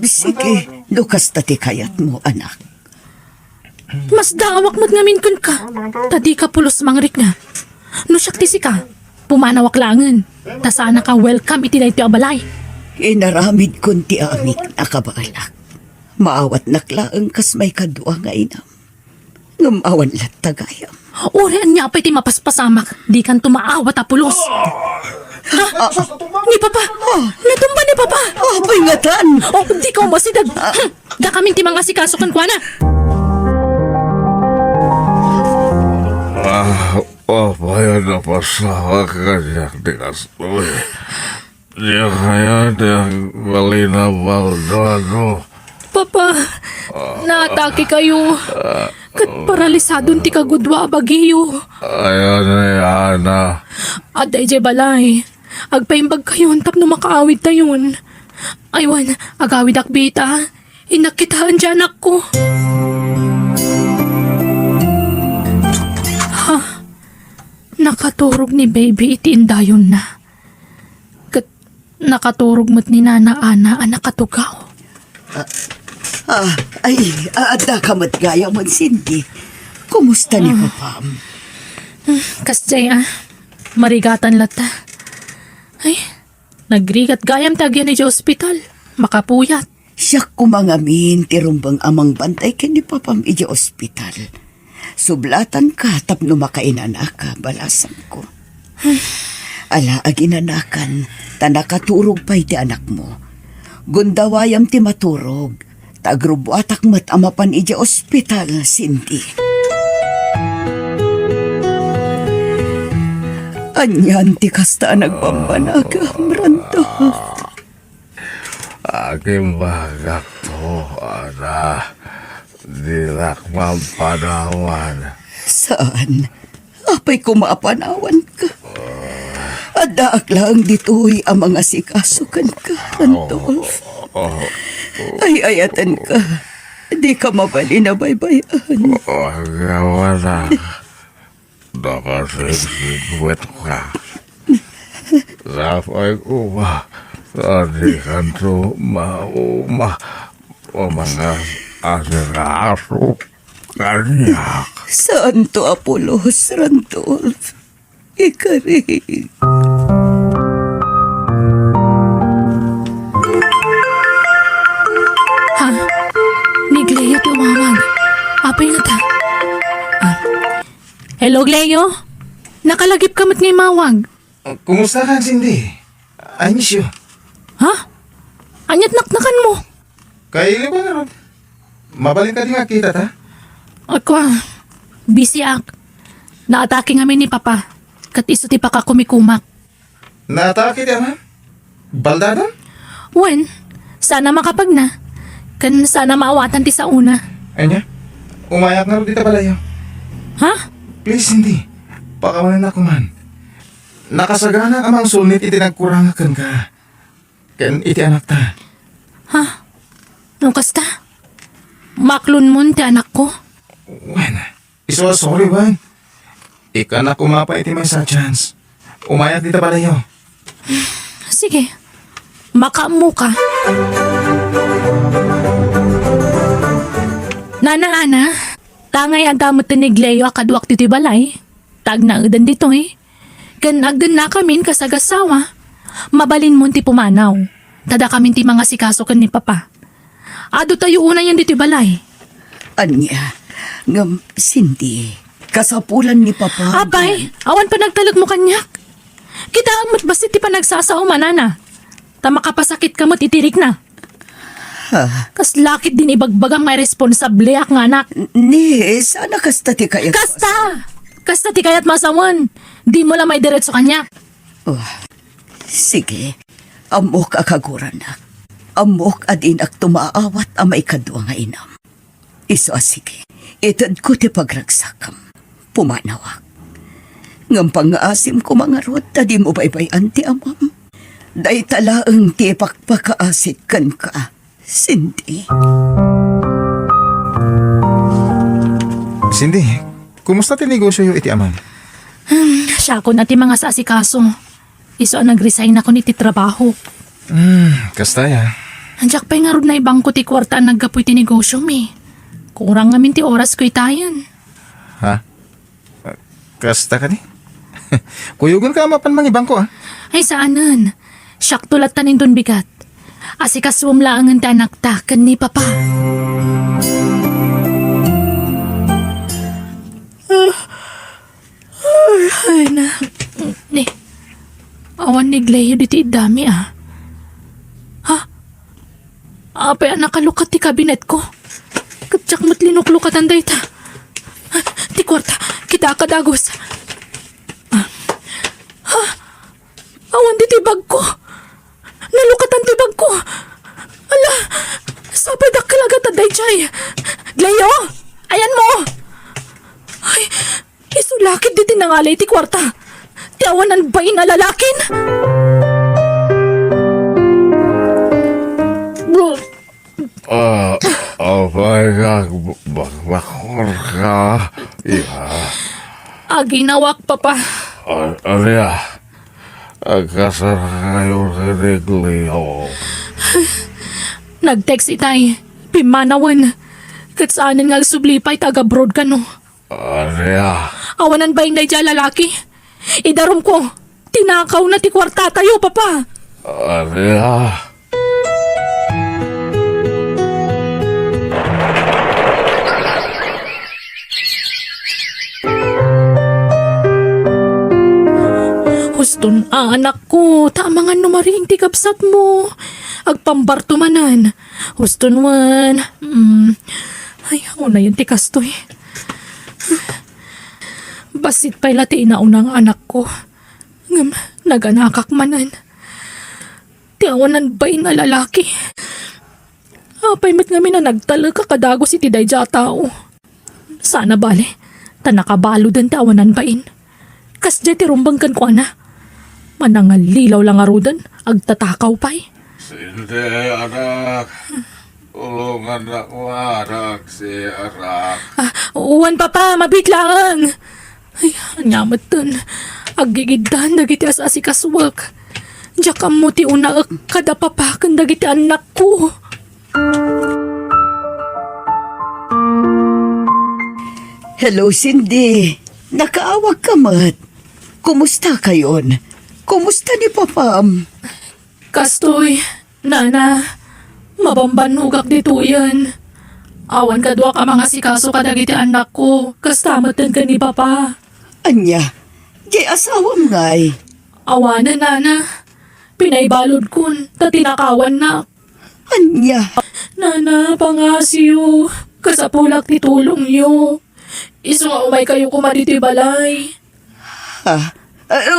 Sige, lukas tati kayat mo, anak. Mas dawak mo't ngamin kun ka. Tadi ka pulos mangrik na. No siyak tisi ka. Pumanawak langan. Ta sana ka welcome iti na iti abalay. Inaramid kunti amik nakabalak. Maawat naklaang kas may kadua nga inam. Ngamawan lat tagayam. Orean niya pa iti mapaspasamak. Di kan tumaawat a pulos. Ni papa. Natumba ni papa. Pingatan! Oh, di ka umasidag. Da kaming ti mga sikasukan kwa na. Papaya na pasawa ka niya di kastoy. Di kaya niya Valina Valdano. Papa, naatake kayo. Kat paralisadon ti kagudwa bagiyo. Ayan na Ana. Aday jay balay. Agpaimbag kayo tap no makaawid tayon. Aywan, agawid akbita. Inakitaan dyan ako. Ha? Nakaturog ni baby itindayon na. Nakaturog mo't ni Nana Ana ang nakatugaw. Ada ka mat gaya mo, Cindy. Kumusta ni Papam? Kasjay marigatan lata. Ay, nagrigat gayam tagyan ni ospital. Makapuyat. Siya kumangamin tirumbang amang bantay ken ni Papam iji ospital. Sublatan ka tapno makainan ka, balasan ko. Ala aginanakan, tanakaturog pa iti anak mo. Gundawayam ti maturog, tagrubo atak mat amapan iji ospital, Cindy. Anyan ti kasta nagpambanaga, Ranto. Aking bagak to, Ana. Dilak mampanawan. Saan? Apay kumapanawan ka. Adaak lang dito'y ang mga sikasukan ka, Randolph. Ay ayatan ka. Di ka mabali na baybayan. Wala. Nakasibigwet ka. Rapay uma. Tadi kanto mauma. O mga asiraso. Kanyak. Saan to, Apolos, Randolph? Ikarig. Ha? Ni Gleo tumawag. Apay na ta. Hello, Gleo? Nakalagip ka mat ngay mawag. Kumusta ka, Cindy? I miss you. Ha? Anyat naknakan mo. Kaili ba nga ron? Mabalik ka din nga kita, ta? Ako busy ak. Naatake ngamin ni Papa. Kat iso ti pa ka kumikumak. Naatake di, ama? Baldada? Wen, sana makapag na. Kan sana maawatan ti sa una. Anya? Umayak na rin dito balayo. Ha? Please, Cindy. Pakawalan ako man. Nakasagana amang sulnit iti nagkurangakan ka. Ken iti anak ta. Ha? Nung kasta? Maklon mo ti anak ko? Wen, iso sorry, Wen. Ika na kumapa iti may sa chance. Umayak dito balayo. Sige. Makamu ka. Nana Ana, tangay agamot ni Gleo akaduak ti balay. Tag na udan dito Kan agdan na kamin kasagasawa. Mabalin mo ti pumanaw. Tada kamin ti mga sikaso kan ni Papa. Ado tayo una yan dito balay. Anya, ngam, Cindy, kasapulan ni Papa. Apay, awan pa nagtalag mo kanyak. Kita amat basit ti pa nagsasaw manana. Tama ka pasakit ka mo titirik na. Kas lakit din ibagbagang may responsable ak nga anak. Ni, sana kasta ti kaya. Kasta! Kasta ti kayat masawan. Di mo lang may diretso kanya. Oh, sige, amok akaguran na. Amok adinak tumaawat ang may kadwa nga inam. Iso sige, itad ko ti pagragsakam. Pumanawak. Ngam pang-aasim ko mga rod, tadi mo baybayan ti amam. Day talaang ti pakpakaasit kan ka, Cindy. Cindy, kumusta ti negosyo iti amam? Siya ako na ti mga sasikaso. Iso nag-resign ako ni ti trabaho. Kastaya. Andiyak pa'y nga rod na ibang ko ti kwarta ang naggapoy ti negosyo mi. Kurang ngamin ti oras ko itayan. Ha? Kasta ka ni? Kuyugon ka mapan mang ibang ko, Ay saanan. Siyak tulat tanin dun bigat. Asikaswam laangan ti anak ta kan ni Papa. Ay na. Ni. Awan ni Gleo diti dami Ha? Apay nakalukat ti kabinet ko. Katsak mo't linuklukat ang dayta. Ti kwarta, kita kadagos. Awan di tibag ko. Nalukatan tibag ko. Ala, sabay da kalagat at dayjay. Gleo, ayan mo. Ay, isulakit di tinangalay ti kwarta. Ti awanan ba inalalakin? Abay, bakor ka. Ginawak, Papa. Ano agkasar kayo ni Leo. Nag-text itay. Pimanawan. Kat saanan nga sublipay taga-abroad ka no. Ano Awanan ba yung dyan lalaki? Idarom ko. Tinakaw na ti kwarta tayo, Papa. Ano Huston, anak ko, tamangan numaring tikapsat mo. Agpambartumanan. Huston wan. Ay, una yung tikas to eh. Basit pa'y lati inaunang anak ko. Naganakak manan. Tiawanan ba yung lalaki? Apay met nga na nagtalaga kadago si Tiday dya tao. Sana bale, tanakabalo din tiawanan ba in. Kas dya tirumbangkan ko na. Manangal lilaw lang arudan, agtatakaw pa'y. Hindi, anak. Tulungan ako, anak, si anak. Uwan, Papa, mabit lang. Ay, anyamat dun. Agigiddan, dagiti asasi kaswak. Diyak mo ti una kada papakan dagiti anak ko. Hello, Cindy. Nakaawag ka, Mat. Kumusta kayon? Kumusta ni Papam? Kastoy, Nana, mabambanugak dito yan. Awan ka doa ka mga sikaso ka dagiti anak ko. Kastamatan ka ni Papa. Anya, di asawam ngay. Awanan, Nana. Pinaybalod kun, tatinakawan na. Anya, Nana, pangasiyo. Kasapulak ti tulong yo. Iso nga umay kayo kumaditi balay. ha?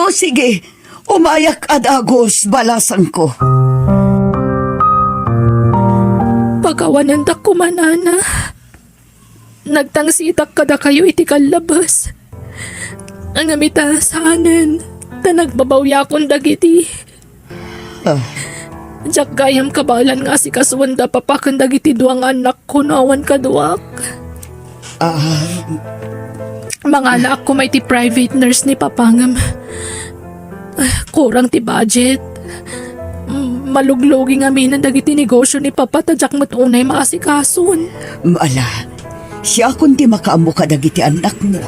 O sige, umayak adagos balasan ko. Pagawanan da ko manana. Nagtangsitak kada kayo iti kalabas. Ang amita saanan, na nagbabawya kong dagiti. Diyak gayam kabalan nga si kaswanda papakan dagiti duang anak ko nawan kaduak. Mga anak ko may ti private nurse ni Papangam. Kurang ti budget. Maluglogi nga minan dagiti negosyo ni Papa tadyak mo't unay maasikason. Maala, siya kundi makaamo ka dagiti anak mo.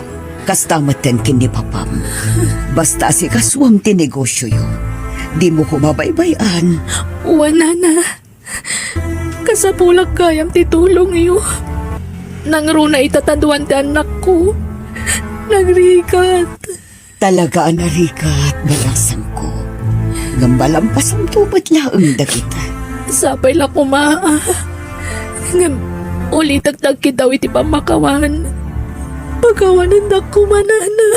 Kastamatan kin ni Papam. Basta si kaswam ti negosyo yo. Di mo kumabaybayan. Wala na. Kasapulag kayam ti tulong iyo. Nangro na itataduan ti anak ko. Nagrikat. Talaga anarikat balasan ko. Gambalampas ang tubat laang dagita. Sapay la kumaa. Ulitagtag kitaw iti pamakawan. Pagkawanan na kumanana.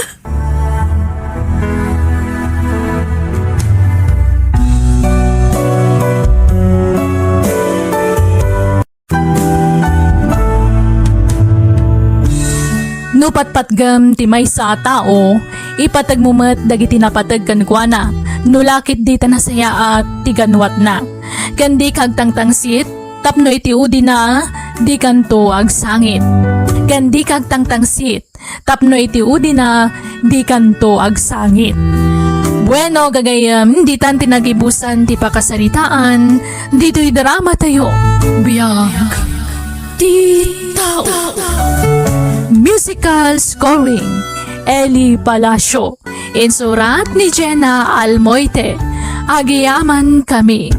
No patpatgam ti may sa tao, ipatagmumat dagiti napatag kankwana. No lakit di tanasaya at tiganwat na. Kandi kagtangtangsit, tapno iti udi na, di kanto agsangit. Kandi kagtangtangsit, tapno iti udi na, di kanto agsangit. Bueno, gagayam, di tan tinagibusan ti pakasaritaan, dito'y drama tayo. Biyag, ti tao. Musical scoring, Eli Palacio. Insurat ni Jenna Almoite. Agiyaman kami.